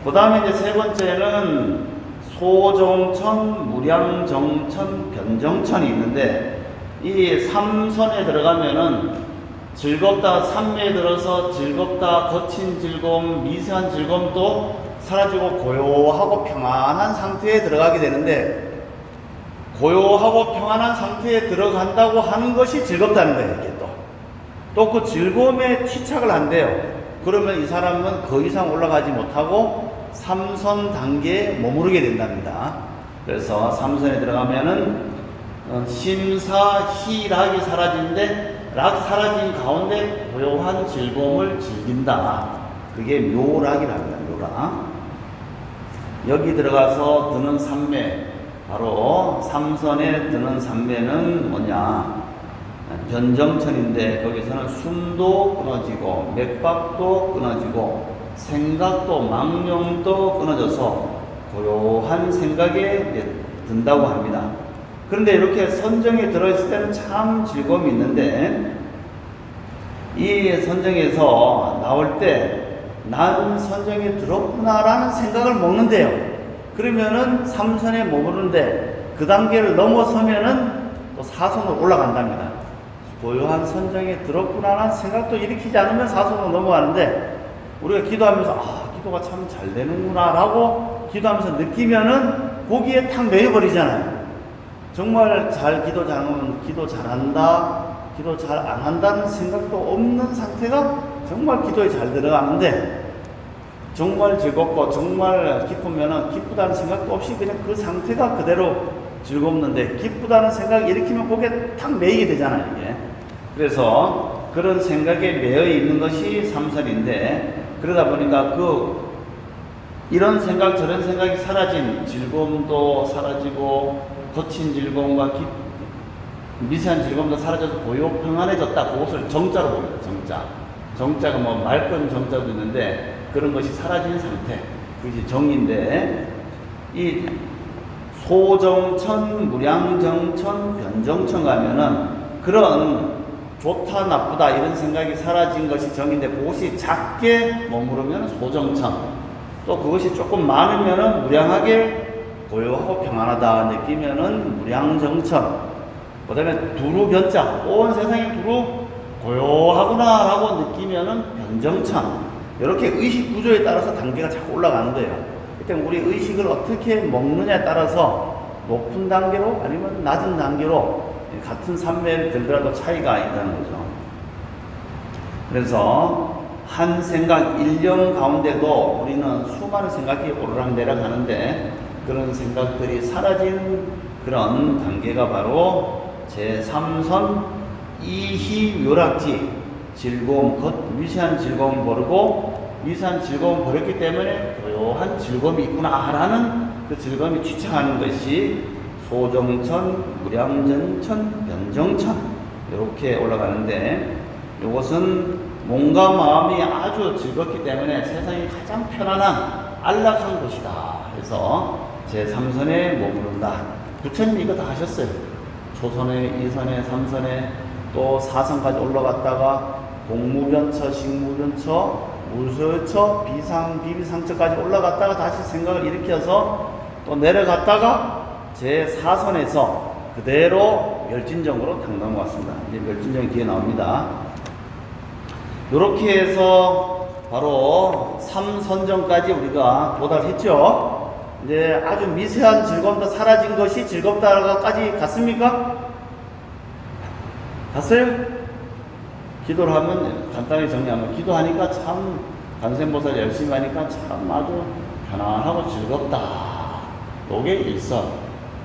그 다음에 이제 세 번째는 소정천, 무량정천, 변정천이 있는데, 이 삼선에 들어가면은 즐겁다, 삼매에 들어서 즐겁다, 거친 즐거움, 미세한 즐거움도 사라지고 고요하고 평안한 상태에 들어가게 되는데, 고요하고 평안한 상태에 들어간다고 하는 것이 즐겁다는 거예요. 이게 또 그 즐거움에 취착을 한대요. 그러면 이 사람은 그 이상 올라가지 못하고 삼선 단계에 머무르게 된답니다. 그래서 삼선에 들어가면은 심사희락이 사라지는데, 락 사라진 가운데 고요한 즐거움을 즐긴다. 그게 묘락이랍니다. 묘락. 여기 들어가서 드는 삼매, 바로 삼선에 드는 삼매는 뭐냐? 변정천인데, 거기서는 숨도 끊어지고 맥박도 끊어지고 생각도 망령도 끊어져서 고요한 생각에 든다고 합니다. 그런데 이렇게 선정에 들어있을 때는 참 즐거움이 있는데, 이 선정에서 나올 때 난 선정에 들었구나라는 생각을 먹는데요. 그러면은 삼선에 머무르는데, 그 단계를 넘어서면은 또 사선으로 올라간답니다. 고요한 선정에 들었구나라는 생각도 일으키지 않으면 사선으로 넘어가는데, 우리가 기도하면서 기도가 참 잘 되는구나 라고 기도하면서 느끼면은 거기에 탁 매여버리잖아요. 정말 기도 잘하면 기도 잘한다, 기도 잘 안 한다는 생각도 없는 상태가 정말 기도에 잘 들어가는데, 정말 즐겁고 정말 기쁘면은 기쁘다는 생각도 없이 그냥 그 상태가 그대로 즐겁는데, 기쁘다는 생각을 일으키면 거기에 탁 매이게 되잖아요, 이게. 그래서 그런 생각에 매여 있는 것이 삼선인데, 그러다 보니까 이런 생각 저런 생각이 사라진 즐거움도 사라지고, 거친 즐거움과 미세한 즐거움도 사라져서 고요 평안해졌다. 그것을 정자로 봅니다. 정자가 뭐 맑은 정자도 있는데, 그런 것이 사라진 상태, 그것이 정인데, 이 소정천, 무량정천, 변정천 가면은 그런 좋다 나쁘다 이런 생각이 사라진 것이 정인데, 그것이 작게 머무르면 소정천, 또 그것이 조금 많으면은 무량하게 고요하고 평안하다 느끼면은 무량정천, 그 다음에 두루 변자, 온 세상이 두루 고요하구나 라고 느끼면은 변정천. 이렇게 의식 구조에 따라서 단계가 자꾸 올라가는 거예요. 그때 우리 의식을 어떻게 먹느냐에 따라서 높은 단계로 아니면 낮은 단계로 같은 산매를 들더라도 차이가 있다는 거죠. 그래서 한 생각, 일념 가운데도 우리는 수많은 생각이 오르락내락 하는데 그런 생각들이 사라진 그런 단계가 바로 제3선 이희묘락지, 즐거움, 미세한 즐거움을 모르고 미세한 즐거움을 버렸기 때문에 고요한 즐거움이 있구나라는 그 즐거움이 취착하는 것이 소정천, 무량전천, 변정천 이렇게 올라가는데 이것은 몸과 마음이 아주 즐겁기 때문에 세상이 가장 편안한 안락한 곳이다 해서 제3선에 머무른다. 부처님 이거 다 하셨어요. 초선에, 2선에, 3선에 또 4선까지 올라갔다가 공무변처, 식무변처, 무서처, 비상, 비비상처까지 올라갔다가 다시 생각을 일으켜서 또 내려갔다가 제4선에서 그대로 멸진정으로 당 넘어갔습니다. 이제 멸진정이 뒤에 나옵니다. 이렇게 해서 바로 3선정까지 우리가 도달했죠. 이제 아주 미세한 즐거움도 사라진 것이 즐겁다까지 갔습니까? 갔어요? 기도를 하면 간단히 정리하면 기도하니까 참 관세음보살 열심히 하니까 참 아주 편안하고 즐겁다. 요게 1선.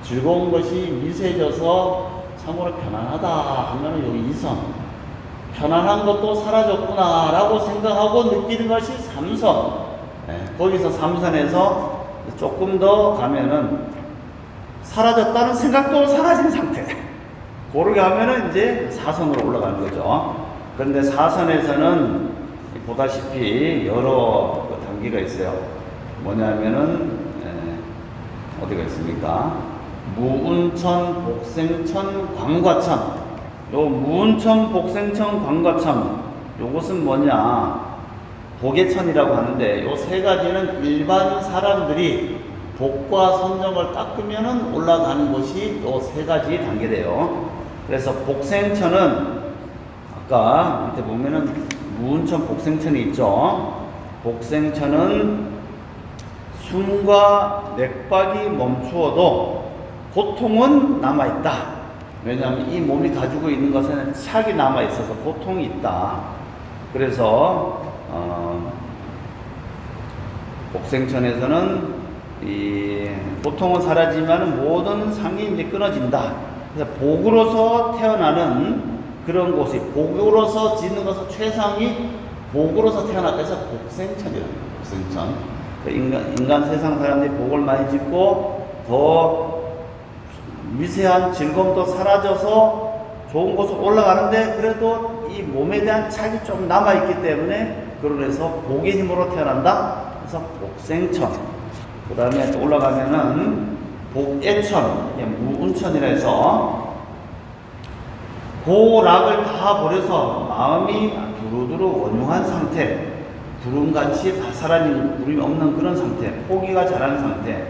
즐거운 것이 미세해져서 참으로 편안하다 하면 여기 2선. 편안한 것도 사라졌구나 라고 생각하고 느끼는 것이 3선. 거기서 3선에서 조금 더 가면은 사라졌다는 생각도 사라진 상태. 고르게 하면은 이제 4선으로 올라가는 거죠. 그런데 4선에서는 보다시피 여러 단계가 있어요. 뭐냐면은 어디가 있습니까? 무운천, 복생천, 광과천. 요 무운천, 복생천, 광과천 요것은 뭐냐? 복예천이라고 하는데 요 세 가지는 일반 사람들이 복과 선정을 닦으면은 올라가는 것이 요 세 가지 단계래요. 그래서 복생천은 아까 밑에 보면은 무운천, 복생천이 있죠. 복생천은 숨과 맥박이 멈추어도 고통은 남아있다. 왜냐하면 이 몸이 가지고 있는 것에는 착이 남아있어서 고통이 있다. 그래서 복생천에서는 이 고통은 사라지만 모든 상이 이제 끊어진다. 그래서 복으로서 태어나는 그런 곳이 복으로서 짓는 것은 최상이 복으로서 태어났다 해서 복생천이라는 거예요. 복생천. 인간 세상 사람들이 복을 많이 짓고 더 미세한 즐거움도 사라져서 좋은 곳으로 올라가는데 그래도 이 몸에 대한 착이 좀 남아있기 때문에 그래서 복의 힘으로 태어난다. 그래서 복생천. 그 다음에 또 올라가면은 복예천, 무운천이라 해서 고락을 다 버려서 마음이 두루두루 원흉한 상태, 구름같이 다 사라진 구름이 없는 그런 상태, 포기가 자란 상태.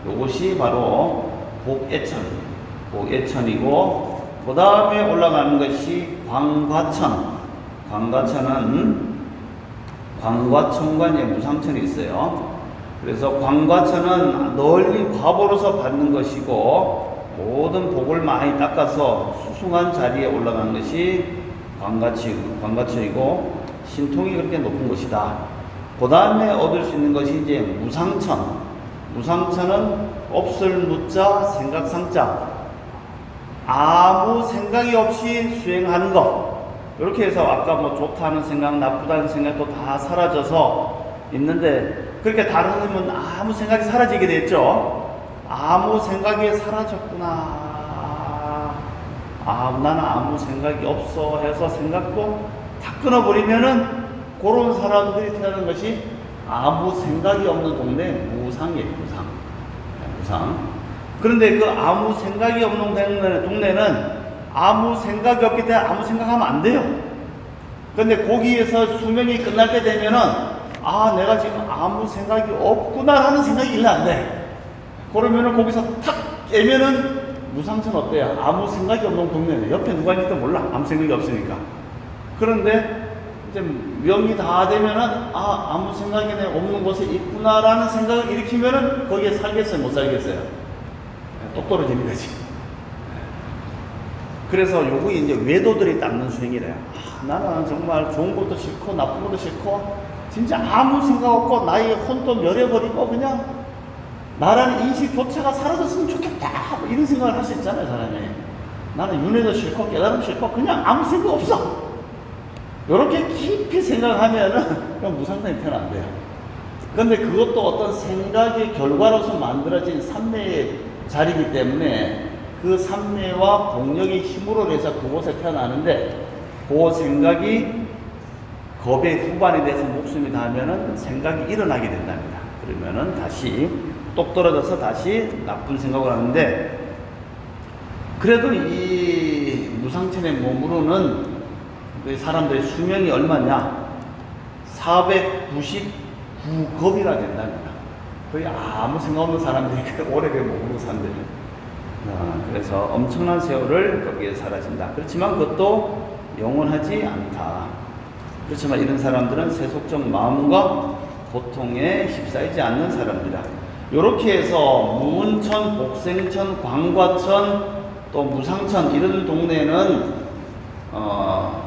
이것이 바로 복예천, 복예천이고 그 다음에 올라가는 것이 광과천. 광과천은 광과천과 무상천이 있어요. 그래서 광과천은 널리 과보로서 받는 것이고 모든 복을 많이 닦아서 수승한 자리에 올라가는 것이 광과천이고 신통이 그렇게 높은 것이다. 그 다음에 얻을 수 있는 것이 이제 무상천. 무상천은 없을 무자, 생각상자. 아무 생각이 없이 수행하는 것. 이렇게 해서 아까 뭐 좋다는 생각, 나쁘다는 생각도 다 사라져서 있는데 그렇게 다루면 아무 생각이 사라지게 됐죠. 아무 생각이 사라졌구나. 나는 아무 생각이 없어 해서 생각도 다 끊어버리면은 그런 사람들이 태어나는 것이 아무 생각이 없는 동네 무상이에요. 무상. 그런데 그 아무 생각이 없는 동네는 아무 생각이 없기 때문에 아무 생각하면 안 돼요. 그런데 거기에서 수명이 끝날 때 되면은 내가 지금 아무 생각이 없구나 하는 생각이 일어나 안 돼. 그러면은 거기서 탁 깨면은 무상천 어때요? 아무 생각이 없는 동네는 옆에 누가 있는지도 몰라. 아무 생각이 없으니까. 그런데 이제 명이 다 되면은 아무 생각이 없는 곳에 있구나라는 생각을 일으키면은 거기에 살겠어요, 못 살겠어요? 똑 떨어집니다 지금. 그래서 요거 이제 외도들이 닦는 수행이래요. 나는 정말 좋은 것도 싫고 나쁜 것도 싫고 진짜 아무 생각 없고 나의 혼도 멸해버리고 그냥 나라는 인식조차가 사라졌으면 좋겠다 뭐 이런 생각을 할 수 있잖아요 사람이. 나는 윤회도 싫고 깨달음 싫고 그냥 아무 생각 없어. 이렇게 깊이 생각하면은 그냥 무상탄이 태어난대요. 근데 그것도 어떤 생각의 결과로서 만들어진 삼매의 자리이기 때문에 그 삼매와 복력의 힘으로 해서 그곳에 태어나는데 그 생각이 겁의 후반에 대해서 목숨이 닿으면은 생각이 일어나게 된답니다. 그러면은 다시 똑 떨어져서 다시 나쁜 생각을 하는데, 그래도 이 무상천의 몸으로는 사람들의 수명이 얼마냐? 499겁이나 된답니다. 거의 아무 생각 없는 사람들이 오래된 몸으로 산대요. 그래서 엄청난 세월을 거기에 사라진다. 그렇지만 그것도 영원하지 않다. 그렇지만 이런 사람들은 세속적 마음과 고통에 휩싸이지 않는 사람들이다. 이렇게 해서 무문천, 복생천, 광과천, 또 무상천 이런 동네는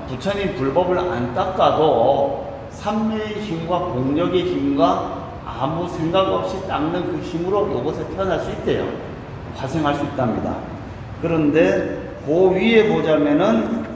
부처님 불법을 안 닦아도 삼매의 힘과 복력의 힘과 아무 생각 없이 닦는 그 힘으로 이곳에 태어날 수 있대요. 화생할 수 있답니다. 그런데 그 위에 보자면은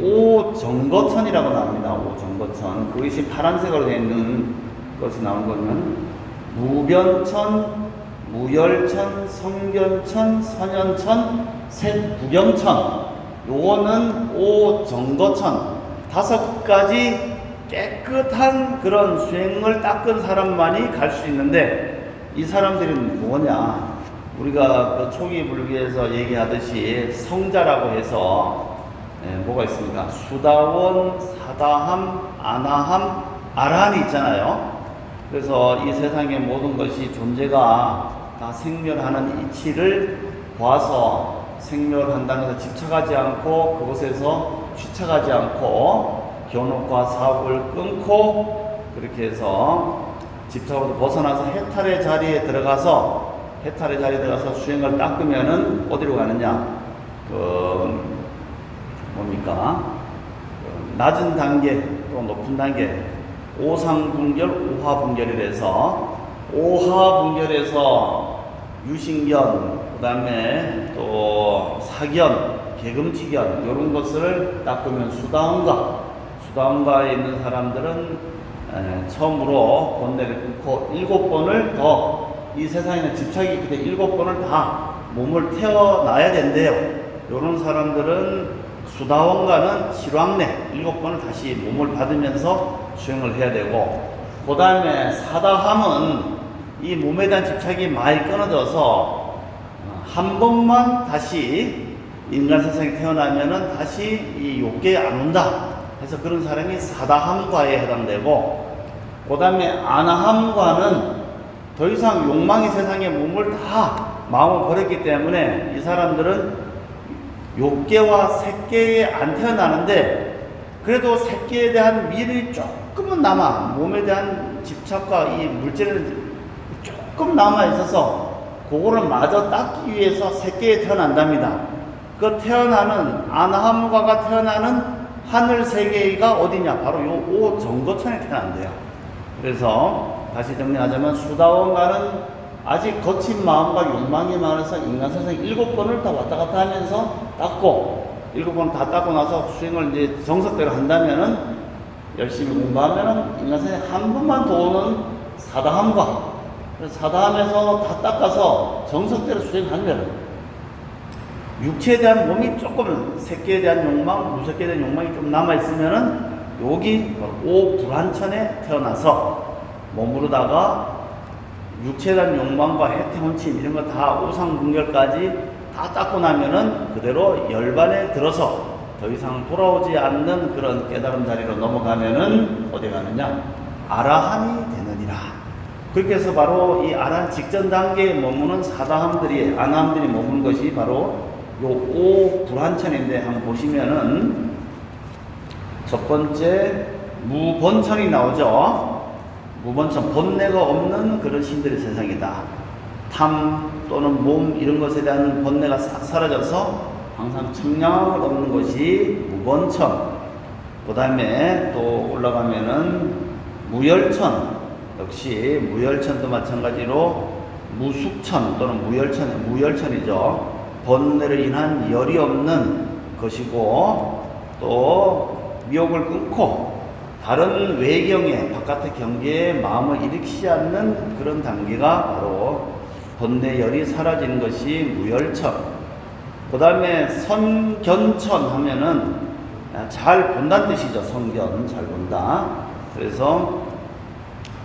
오정거천이라고 나옵니다. 오정거천. 그것이 파란색으로 되어 있는 것이 나온 거는 무변천, 무열천, 성견천, 선현천, 셋구경천. 요거는 오정거천. 5가지 깨끗한 그런 수행을 닦은 사람만이 갈 수 있는데, 이 사람들은 뭐냐? 우리가 그 초기 불교에서 얘기하듯이 성자라고 해서 뭐가 있습니까? 수다원, 사다함, 아나함, 아라한이 있잖아요. 그래서 이 세상의 모든 것이 존재가 다 생멸하는 이치를 봐서 생멸한다는 것에 집착하지 않고 그곳에서 취착하지 않고 견옥과 사업을 끊고 그렇게 해서 집착으로 벗어나서 해탈의 자리에 들어가서 수행을 닦으면은 어디로 가느냐? 낮은 단계 또 높은 단계, 오상분결, 오하분결이라서 오하분결에서 유신견, 그 다음에 또 사견, 개금치견 이런 것을 닦으면 수다원가에 있는 사람들은 처음으로 본내를 끊고 7번을 더 이 세상에는 집착이 있기 때문에 7번을 다 몸을 태어나야 된대요. 이런 사람들은 수다원가는 실왕내 7번을 다시 몸을 받으면서 수행을 해야 되고, 그 다음에 사다함은 이 몸에 대한 집착이 많이 끊어져서 한 번만 다시 인간 세상에 태어나면은 다시 이 욕계에 안 온다 해서 그런 사람이 사다함과에 해당되고, 그 다음에 아나함과는 더 이상 욕망의 세상에 몸을 다 마음을 버렸기 때문에 이 사람들은 욕계와 색계에 안 태어나는데 그래도 색계에 대한 미련이 조금은 남아, 몸에 대한 집착과 이 물질에 조금 남아 있어서 그거를 마저 닦기 위해서 색계에 태어난답니다. 그 태어나는 아나함과가 태어나는 하늘 세계가 어디냐? 바로 요 오정거천에 태어난대요. 그래서 다시 정리하자면 수다원가는 아직 거친 마음과 욕망이 많아서 인간 세상 7번을 다 왔다 갔다 하면서 닦고, 7번 다 닦고 나서 수행을 이제 정석대로 한다면은 열심히 공부하면은 인간 세상에 한 번만 더 오는 사다함과, 사다함에서 다 닦아서 정석대로 수행하면 육체에 대한 몸이 조금, 색계에 대한 욕망, 무색계에 대한 욕망이 좀 남아있으면은 여기 오불안천에 태어나서 몸으로다가 육체에 대한 욕망과 해태, 혼침 이런 거 다 오상분결까지 다 닦고 나면은 그대로 열반에 들어서 더 이상 돌아오지 않는 그런 깨달음 자리로 넘어가면은 어디 가느냐? 아라한이 되느니라. 그렇게 해서 바로 이 아라한 직전 단계에 머무는 사다함들이, 아나함들이 머무는 것이 바로 요 오불안천인데 한번 보시면은 첫 번째 무번천이 나오죠. 무번천, 번뇌가 없는 그런 신들의 세상이다. 탐 또는 몸 이런 것에 대한 번뇌가 싹 사라져서 항상 청량함을 얻는 것이 무번천. 그 다음에 또 올라가면은 무열천, 역시 무열천도 마찬가지로 무숙천 또는 무열천이죠. 번뇌로 인한 열이 없는 것이고, 또 미혹을 끊고 다른 외경에 바깥의 경계에 마음을 일으키지 않는 그런 단계가 바로 번뇌열이 사라지는 것이 무열천. 그 다음에 선견천 하면은 잘 본다는 뜻이죠. 선견, 잘 본다. 그래서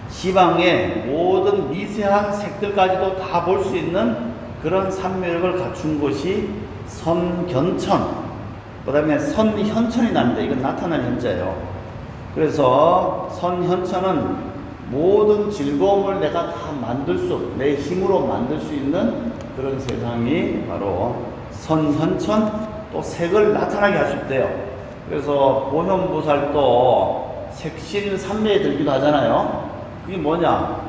시방의 모든 미세한 색들까지도 다 볼 수 있는 그런 산매력을 갖춘 것이 선견천. 그 다음에 선현천이 납니다. 이건 나타나는 현자예요. 그래서 선현천은 모든 즐거움을 내가 다 내 힘으로 만들 수 있는 그런 세상이 바로 선현천. 또 색을 나타나게 할 수 있대요. 그래서 보현보살도 색신 삼매에 들기도 하잖아요. 그게 뭐냐?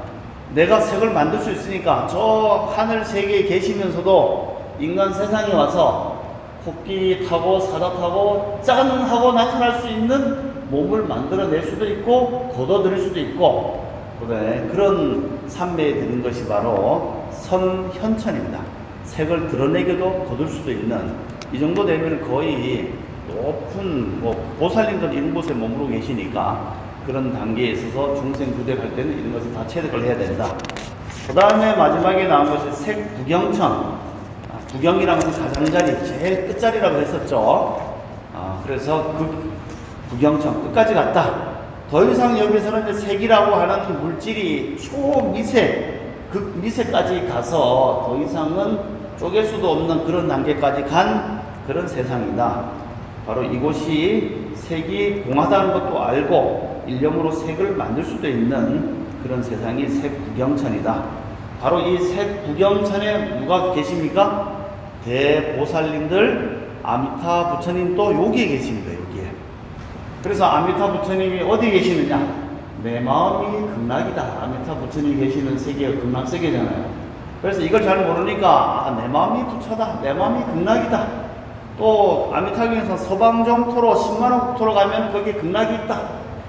내가 색을 만들 수 있으니까 저 하늘 세계에 계시면서도 인간 세상에 와서 코끼리 타고 사자 타고 짠 하고 나타날 수 있는 몸을 만들어낼 수도 있고 거둬들일 수도 있고, 그래, 그런 삼매에 드는 것이 바로 선현천입니다. 색을 드러내게도 거둘 수도 있는, 이 정도 되면 거의 높은 보살님들 이런 곳에 머무르고 계시니까 그런 단계에 있어서 중생 구대할 때는 이런 것을 다 체득을 해야 된다. 그 다음에 마지막에 나온 것이 색구경천. 구경이라는 것은 가장자리, 제일 끝자리라고 했었죠. 그래서 그 구경천 끝까지 갔다. 더 이상 여기서는 이제 색이라고 하는 물질이 초미세, 극미세까지 가서 더 이상은 쪼갤 수도 없는 그런 단계까지 간 그런 세상이다. 바로 이곳이 색이 공하다는 것도 알고 일념으로 색을 만들 수도 있는 그런 세상이 색구경천이다. 바로 이 색구경천에 누가 계십니까? 대보살님들, 아미타 부처님도 여기에 계십니다. 여기에. 그래서 아미타 부처님이 어디 계시느냐? 내 마음이 극락이다. 아미타 부처님이 계시는 세계가 극락세계잖아요. 그래서 이걸 잘 모르니까 내 마음이 부처다. 내 마음이 극락이다. 또 아미타경에서 서방정토로 10만원 국토로 가면 거기에 극락이 있다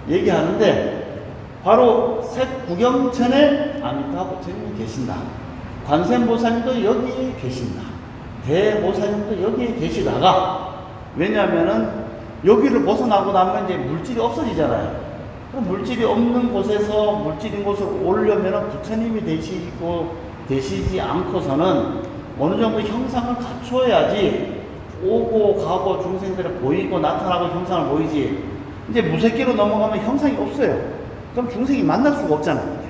얘기하는데, 바로 색구경천에 아미타 부처님이 계신다. 관세음보살님도 여기에 계신다. 대보살님도 여기에 계시다가, 왜냐하면은 여기를 벗어나고 나면 이제 물질이 없어지잖아요. 물질이 없는 곳에서 물질인 곳으로 오려면은 부처님이 되시지 않고서는 어느 정도 형상을 갖춰야지 오고 가고 중생들이 보이고 나타나고 형상을 보이지, 이제 무색기로 넘어가면 형상이 없어요. 그럼 중생이 만날 수가 없잖아요.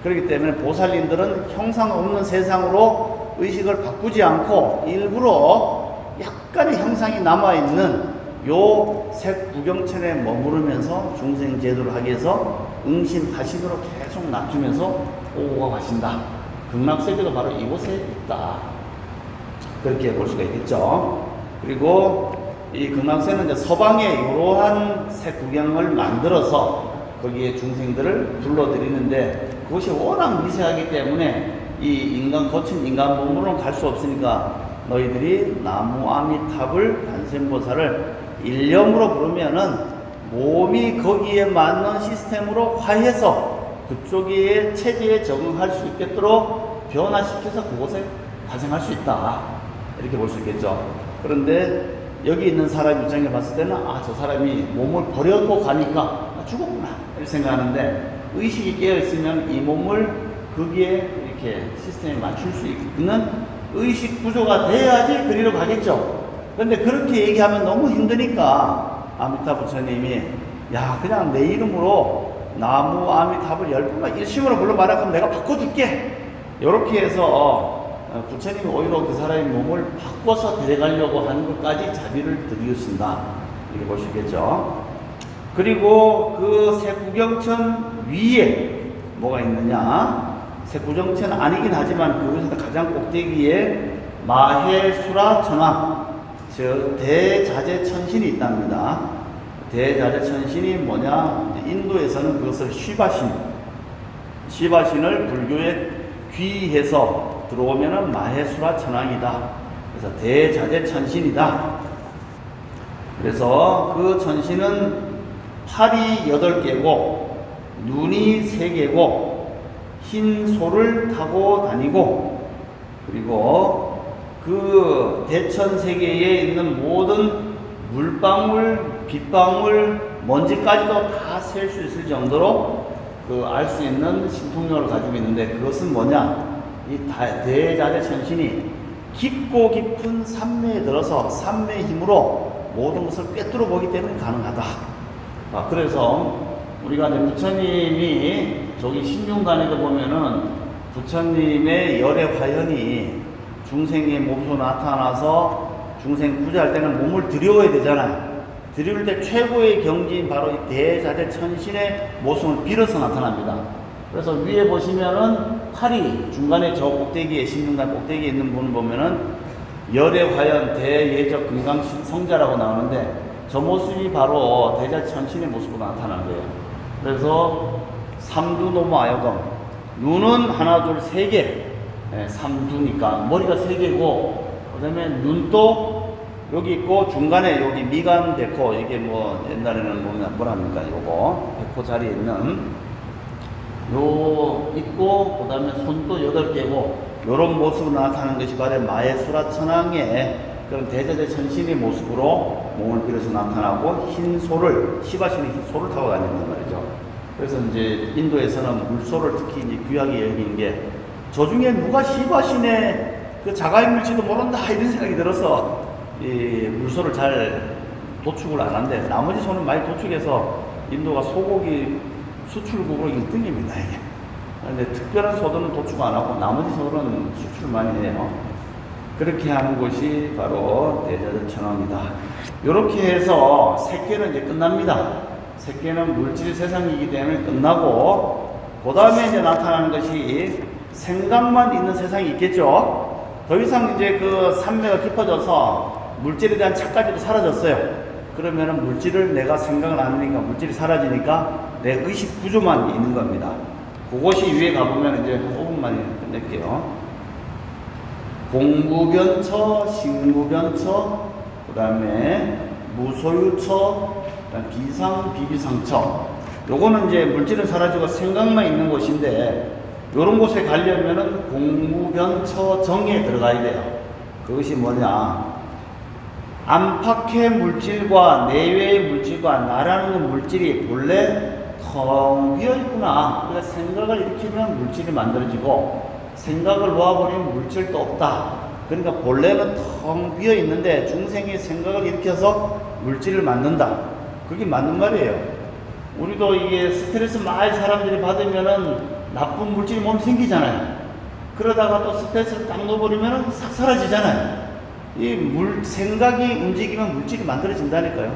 그렇기 때문에 보살님들은 형상 없는 세상으로 의식을 바꾸지 않고 일부러 약간의 형상이 남아있는 요 색구경천에 머무르면서 중생 제도를 하기 위해서 응신하신으로 계속 낮추면서 오고 가신다. 극락세계도 바로 이곳에 있다. 그렇게 볼 수가 있겠죠. 그리고 이 극락세는 이제 서방에 이러한 색구경을 만들어서 거기에 중생들을 불러들이는데, 그것이 워낙 미세하기 때문에 이 거친 인간 몸으로는 갈 수 없으니까 너희들이 나무 아미탑을 관세음보살을 일념으로 부르면은 몸이 거기에 맞는 시스템으로 화해서 그쪽의 체제에 적응할 수 있도록 변화시켜서 그곳에 발생할 수 있다. 이렇게 볼 수 있겠죠. 그런데 여기 있는 사람 입장에 봤을 때는 저 사람이 몸을 버려고 가니까 죽었구나 이렇게 생각하는데, 의식이 깨어있으면 이 몸을 거기에 이렇게 시스템에 맞출 수 있는 의식 구조가 돼야지 그리로 가겠죠. 그런데 그렇게 얘기하면 너무 힘드니까 아미타 부처님이 그냥 내 이름으로 나무 아미타불 10번만 일심으로 불러봐라. 그럼 내가 바꿔줄게. 이렇게 해서 부처님이 오히려 그 사람의 몸을 바꿔서 데려가려고 하는 것까지 자비를 들이신다. 이렇게 볼 수 있겠죠. 그리고 그 색구경천 위에 뭐가 있느냐? 색구경천 아니긴 하지만 그곳에서 가장 꼭대기에 마해수라 천왕, 즉 대자재천신이 있답니다. 대자재천신이 뭐냐? 인도에서는 그것을 시바신을 불교에 귀해서 들어오면은 마해수라 천왕이다. 그래서 대자재천신이다. 그래서 그 천신은 팔이 8개고 눈이 3개고 흰 소를 타고 다니고, 그리고 그 대천 세계에 있는 모든 물방울, 빗방울, 먼지까지도 다 셀 수 있을 정도로 그 알 수 있는 신통력을 가지고 있는데, 그것은 뭐냐? 이 대자재천신이 깊고 깊은 산매에 들어서 산매의 힘으로 모든 것을 꿰뚫어 보기 때문에 가능하다. 그래서 우리가 이제 부처님이 저기 신중간에도 보면은 부처님의 열의 화연이 중생의 몸소 나타나서 중생 구제할 때는 몸을 들여야 되잖아요. 들여올 때 최고의 경지인 바로 이 대자재천신의 모습을 빌어서 나타납니다. 그래서 위에 보시면은 팔이 중간에 저 꼭대기에, 신중간 꼭대기에 있는 분을 보면은 열의 화연 대예적 금강성자라고 나오는데, 저 모습이 바로 대자천신의 모습으로 나타나는 거예요. 그래서 삼두노모아여금, 눈은 하나 둘 3개, 삼두니까 머리가 3개고, 그 다음에 눈도 여기 있고 중간에 여기 미간 데코, 이게 뭐 옛날에는 뭐랍니까, 요거 데코 자리에 있는 요 있고, 그 다음에 손도 8개고, 요런 모습으로 나타나는 것이 바로 마해수라천왕의 그런 대자재천신의 모습으로 몸을 빌어서 나타나고, 흰 소를, 시바신의 흰 소를 타고 다닌단 말이죠. 그래서 이제 인도에서는 물소를 특히 이제 귀하게 여기는 게, 저 중에 누가 시바신의 그 자가인물지도 모른다 이런 생각이 들어서 이 물소를 잘 도축을 안 한대. 나머지 소는 많이 도축해서 인도가 소고기 수출국으로 1등입니다, 이게. 근데 특별한 소들은 도축 안 하고 나머지 소들은 수출 많이 해요. 그렇게 하는 곳이 바로 대자재천왕이다. 이렇게 해서 새끼는 이제 끝납니다. 새끼는 물질 세상이기 때문에 끝나고, 그 다음에 이제 나타나는 것이 생각만 있는 세상이 있겠죠. 더 이상 이제 그 산매가 깊어져서 물질에 대한 착까지도 사라졌어요. 그러면은 물질을 내가 생각을 안 하니까 물질이 사라지니까 내 의식 구조만 있는 겁니다. 그것이 위에 가보면 이제 한 5분만 끝낼게요. 공무변처, 식무변처, 그 다음에 무소유처, 그다음 비상, 비비상처. 요거는 이제 물질은 사라지고 생각만 있는 곳인데, 요런 곳에 가려면은 공무변처 정에 들어가야 돼요. 그것이 뭐냐? 안팎의 물질과 내외의 물질과 나라는 물질이 본래 텅 비어 있구나. 그러니까 생각을 일으키면 물질이 만들어지고, 생각을 놓아버리면 물질도 없다. 그러니까 본래는 텅 비어 있는데 중생이 생각을 일으켜서 물질을 만든다. 그게 맞는 말이에요. 우리도 이게 스트레스 많이 사람들이 받으면은 나쁜 물질이 몸에 생기잖아요. 그러다가 또 스트레스를 딱 놓아버리면은 싹 사라지잖아요. 생각이 움직이면 물질이 만들어진다니까요.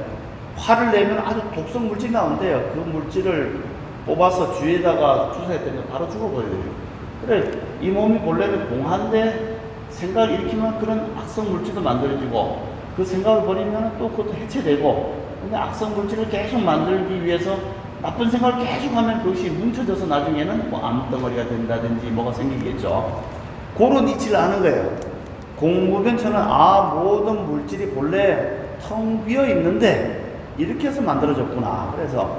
화를 내면 아주 독성 물질이 나온대요. 그 물질을 뽑아서 쥐에다가 주사했더니 바로 죽어버려요. 그래, 이 몸이 본래는 공한데 생각을 일으키면 그런 악성 물질도 만들어지고, 그 생각을 버리면 또 그것도 해체되고, 근데 악성 물질을 계속 만들기 위해서 나쁜 생각을 계속 하면 그것이 뭉쳐져서 나중에는 뭐 암덩어리가 된다든지 뭐가 생기겠죠. 그런 이치를 하는 거예요. 공무변처는 모든 물질이 본래 텅 비어 있는데 이렇게 해서 만들어졌구나. 그래서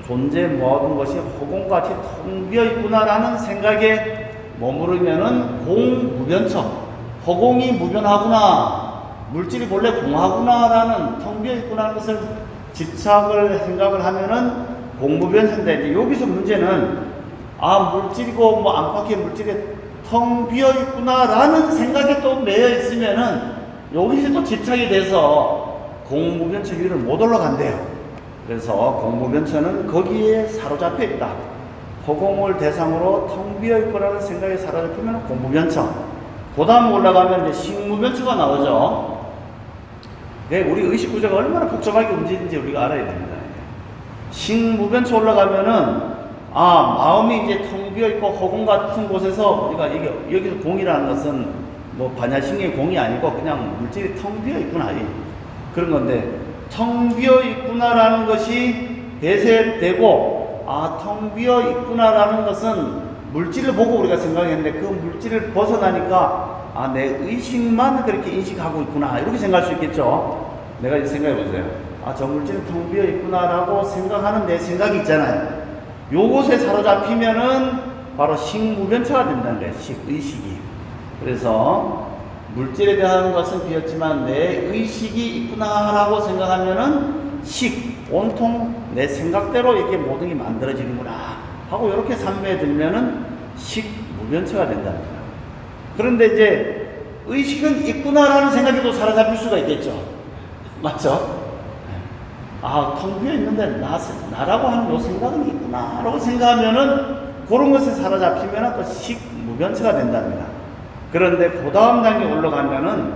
존재 모든 것이 허공같이 텅 비어 있구나라는 생각에 머무르면은 공무변처, 허공이 무변하구나, 물질이 본래 공하구나라는 텅 비어 있구나라는 것을 집착을 생각을 하면은 공무변처인데, 여기서 문제는 물질이고 뭐 안팎의 물질이 텅 비어 있구나라는 생각이 또 매여 있으면은 여기서 또 집착이 돼서 공무변처 위를 못 올라간대요. 그래서 공무변처는 거기에 사로잡혀 있다. 허공을 대상으로 텅 비어 있고라는 생각에 사로잡히면 공무변처. 그 다음 올라가면 이제 식무변처가 나오죠. 우리 의식구조가 얼마나 복잡하게 움직이는지 우리가 알아야 됩니다. 식무변처 올라가면은 마음이 이제 텅 비어 있고 허공 같은 곳에서 우리가 여기서 공이라는 것은 뭐 반야신경의 공이 아니고 그냥 물질이 텅 비어 있구나, 그런 건데, 텅 비어 있구나라는 것이 배세되고, 아, 텅 비어 있구나라는 것은 물질을 보고 우리가 생각했는데 그 물질을 벗어나니까 아, 내 의식만 그렇게 인식하고 있구나, 이렇게 생각할 수 있겠죠. 내가 이제 생각해 보세요. 아, 저 물질은 텅 비어 있구나라고 생각하는 내 생각이 있잖아요. 요것에 사로잡히면은 바로 식무변처가 된다는 거예요. 의식이. 그래서 물질에 대한 것은 비었지만 내 의식이 있구나라고 생각하면은 온통 내 생각대로 이렇게 모든 게 만들어지는구나 하고 이렇게 삼매에 들면은 식무변처가 된답니다. 그런데 이제 의식은 있구나라는 생각이 또 사로잡힐 수가 있겠죠. 맞죠? 아, 텅 비어 있는데 나라고 하는 요 생각은 있구나라고 생각하면은 그런 것에 사로잡히면은 또 식무변처가 된답니다. 그런데 그 다음 단계 올라가면은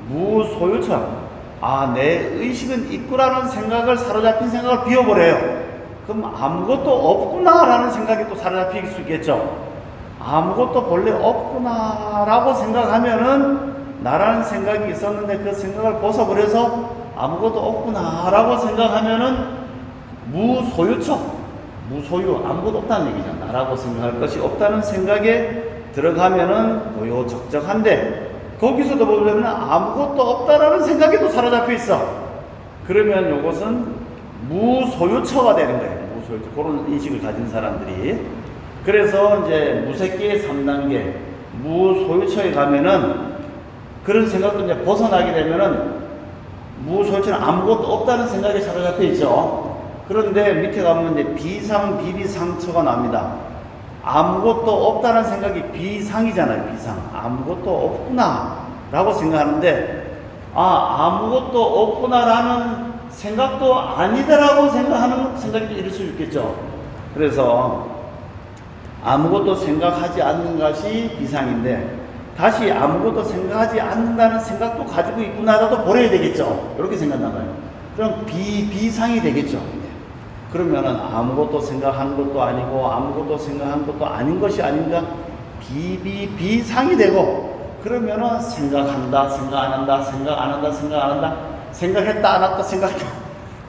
무소유처. 아, 내 의식은 있구나라는 생각을 사로잡힌 생각을 비워버려요. 그럼 아무것도 없구나라는 생각이 또 사로잡힐 수 있겠죠. 아무것도 본래 없구나라고 생각하면은 나라는 생각이 있었는데 그 생각을 벗어버려서 아무것도 없구나라고 생각하면은 무소유처. 무소유, 아무것도 없다는 얘기죠. 나라고 생각할 것이 없다는 생각에 들어가면은 고요적적한데, 거기서도 보면 아무것도 없다라는 생각이 또 사로잡혀 있어. 그러면 이것은 무소유처가 되는 거예요. 무소유처. 그런 인식을 가진 사람들이. 그래서 이제 무색계의 3단계 무소유처에 가면은 그런 생각도 이제 벗어나게 되면은 무소유처는 아무것도 없다는 생각이 사로잡혀 있죠. 그런데 밑에 가면 이제 비상, 비비상처가 납니다. 아무것도 없다는 생각이 비상이잖아요. 비상. 아무것도 없구나 라고 생각하는데, 아, 아무것도 없구나라는 생각도 아니다라고 생각하는 생각이 이럴 수 있겠죠. 그래서 아무것도 생각하지 않는 것이 비상인데, 다시 아무것도 생각하지 않는다는 생각도 가지고 있구나라도 버려야 되겠죠. 이렇게 생각나봐요. 그럼 비상이 되겠죠. 그러면은 아무것도 생각한 것도 아니고 아무것도 생각한 것도 아닌 것이 아닌가, 비상이 되고, 그러면은 생각한다, 생각 안 한다, 생각 안 한다, 생각 안 한다, 생각했다, 안 했다, 생각했다,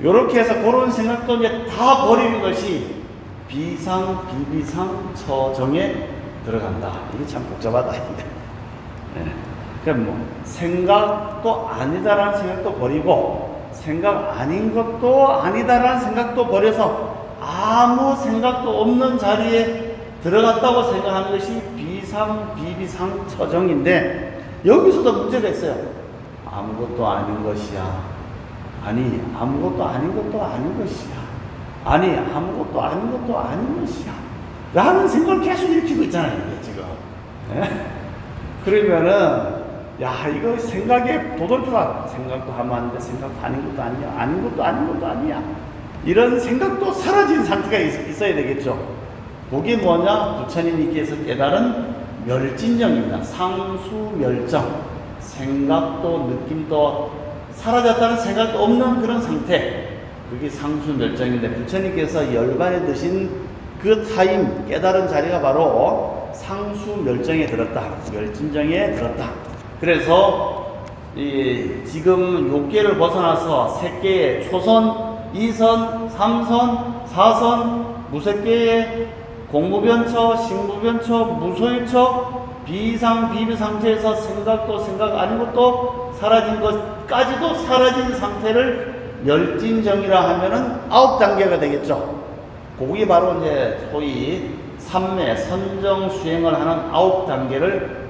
요렇게 해서 그런 생각도 이제 다 버리는 것이 비상, 비비상, 처정에 들어간다. 이게 참 복잡하다. 네. 그럼 뭐 생각도 아니다라는 생각도 버리고 생각 아닌 것도 아니다라는 생각도 버려서 아무 생각도 없는 자리에 들어갔다고 생각하는 것이 비상, 비비상, 처정인데, 여기서도 문제가 있어요. 아무것도 아닌 것이야. 아니, 아무것도 아닌 것도 아닌 것이야. 아니, 아무것도 아닌 것도 아닌 것이야. 라는 생각을 계속 일으키고 있잖아요, 이게 지금. 네? 그러면은, 야, 이거 생각에 도돌표가, 생각도 하면 안 돼. 생각도 아닌 것도 아니야. 아닌 것도 아닌 것도 아니야. 이런 생각도 사라진 상태가 있어야 되겠죠. 그게 뭐냐? 부처님께서 깨달은 멸진정입니다. 상수멸정. 생각도 느낌도 사라졌다는 생각도 없는 그런 상태. 그게 상수멸정인데, 부처님께서 열반에 드신 그 타임, 깨달은 자리가 바로 상수멸정에 들었다. 멸진정에 들었다. 그래서 지금 6개를 벗어나서 3개의 초선, 2선, 3선, 4선, 무색계의 공무변처, 식무변처, 무소유처, 비상, 비비상태에서 생각도 생각 아닌 것도 사라진 것까지도 사라진 상태를 멸진정이라 하면은 9단계가 되겠죠. 그게 바로 이제 소위 삼매, 선정, 수행을 하는 9단계를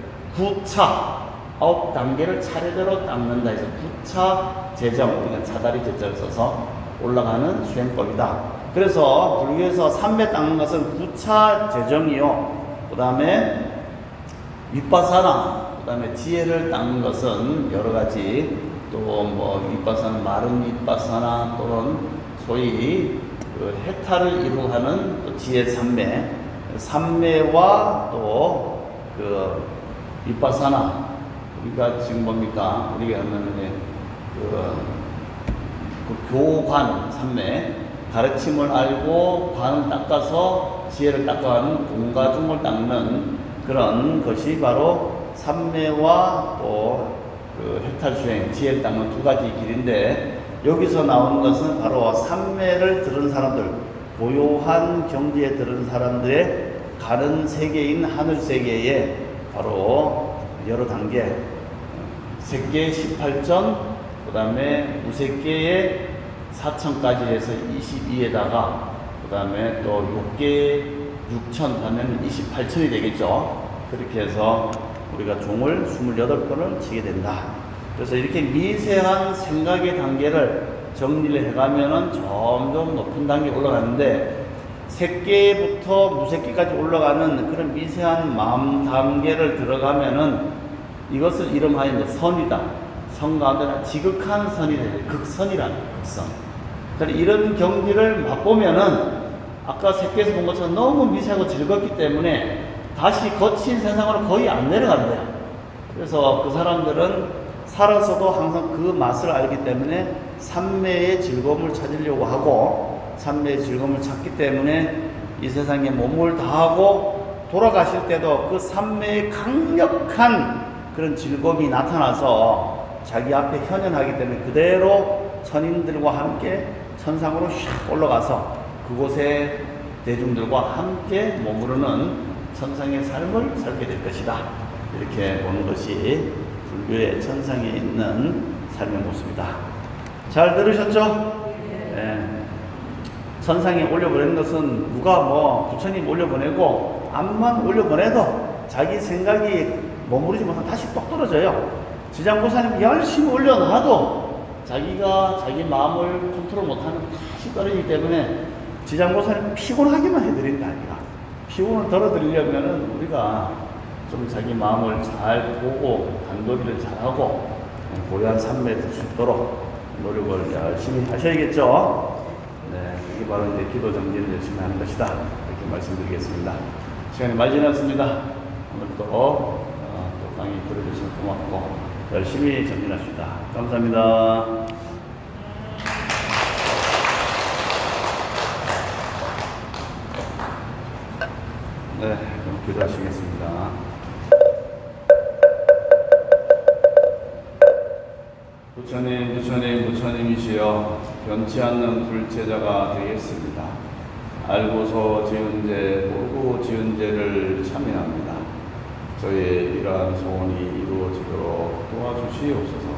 9단계를 차례대로 닦는다 해서 9차 제정, 그러니까 차다리 제자를 써서 올라가는 수행법이다. 그래서 불교에서 삼매 닦는 것은 9차 제정이요. 그 다음에 윗바사나, 그 다음에 지혜를 닦는 것은 여러 가지, 또 뭐 윗바사나, 마른 윗바사나, 또는 소위 그 해탈을 이루하는 또 지혜 삼매, 삼매와 또 그 윗바사나, 우리가 지금 뭡니까? 우리가 하면 그 교관 삼매, 가르침을 알고 관을 닦아서 지혜를 닦아가는 공가중을 닦는 그런 것이 바로 삼매와 또 그 해탈수행, 지혜를 닦는 두 가지 길인데, 여기서 나오는 것은 바로 삼매를 들은 사람들, 고요한 경지에 들은 사람들의 가는 세계인 하늘 세계에 바로 여러 단계, 색계 18전, 그 다음에 무색계에 4천까지 해서 22에다가 그 다음에 또 6개 6천 하면 28천이 되겠죠. 그렇게 해서 우리가 종을 28번을 치게 된다. 그래서 이렇게 미세한 생각의 단계를 정리를 해가면은 점점 높은 단계에 올라가는데, 색계부터 무색계까지 올라가는 그런 미세한 마음 단계를 들어가면은 이것을 이름하여 선이다. 선 가운데는 지극한 선이 되죠. 극선이라는 극선. 그러니까 이런 경지를 맛보면은 아까 색계에서 본 것처럼 너무 미세하고 즐겁기 때문에 다시 거친 세상으로 거의 안 내려간대요. 그래서 그 사람들은 살아서도 항상 그 맛을 알기 때문에 삼매의 즐거움을 찾으려고 하고, 삼매의 즐거움을 찾기 때문에 이 세상에 몸을 다하고 돌아가실 때도 그 삼매의 강력한 그런 즐거움이 나타나서 자기 앞에 현현하기 때문에 그대로 선인들과 함께 천상으로 샥 올라가서 그곳에 대중들과 함께 머무르는 천상의 삶을 살게 될 것이다. 이렇게 보는 것이 불교의 천상에 있는 삶의 모습이다. 잘 들으셨죠? 네. 천상에 올려보내는 것은 누가 뭐 부처님 올려보내고 암만 올려보내도 자기 생각이 머무르지 못하면 다시 똑 떨어져요. 지장보살님 열심히 올려놔도 자기가 자기 마음을 컨트롤 못하면 다시 떨어지기 때문에 지장보살님 피곤하기만 해드린다. 아니가 피곤을 덜어드리려면 우리가 좀 자기 마음을 잘 보고 단도리를 잘하고 고요한 삶에 들 수 있도록 노력을 열심히 하셔야겠죠. 네, 이게 바로 이제 기도 정진을 열심히 하는 것이다. 이렇게 말씀드리겠습니다. 시간이 많이 지났습니다. 오늘도 또 강의 들어주셔서 고맙고 열심히 정진합시다. 감사합니다. 네, 그럼 기도하시겠습니다. 부처님, 부처님, 부처님이시여 변치 않는 불제자가 되겠습니다. 알고서 지은 죄, 모르고 지은 죄를 참여합니다. 저의 이러한 소원이 이루어지도록 도와주시옵소서.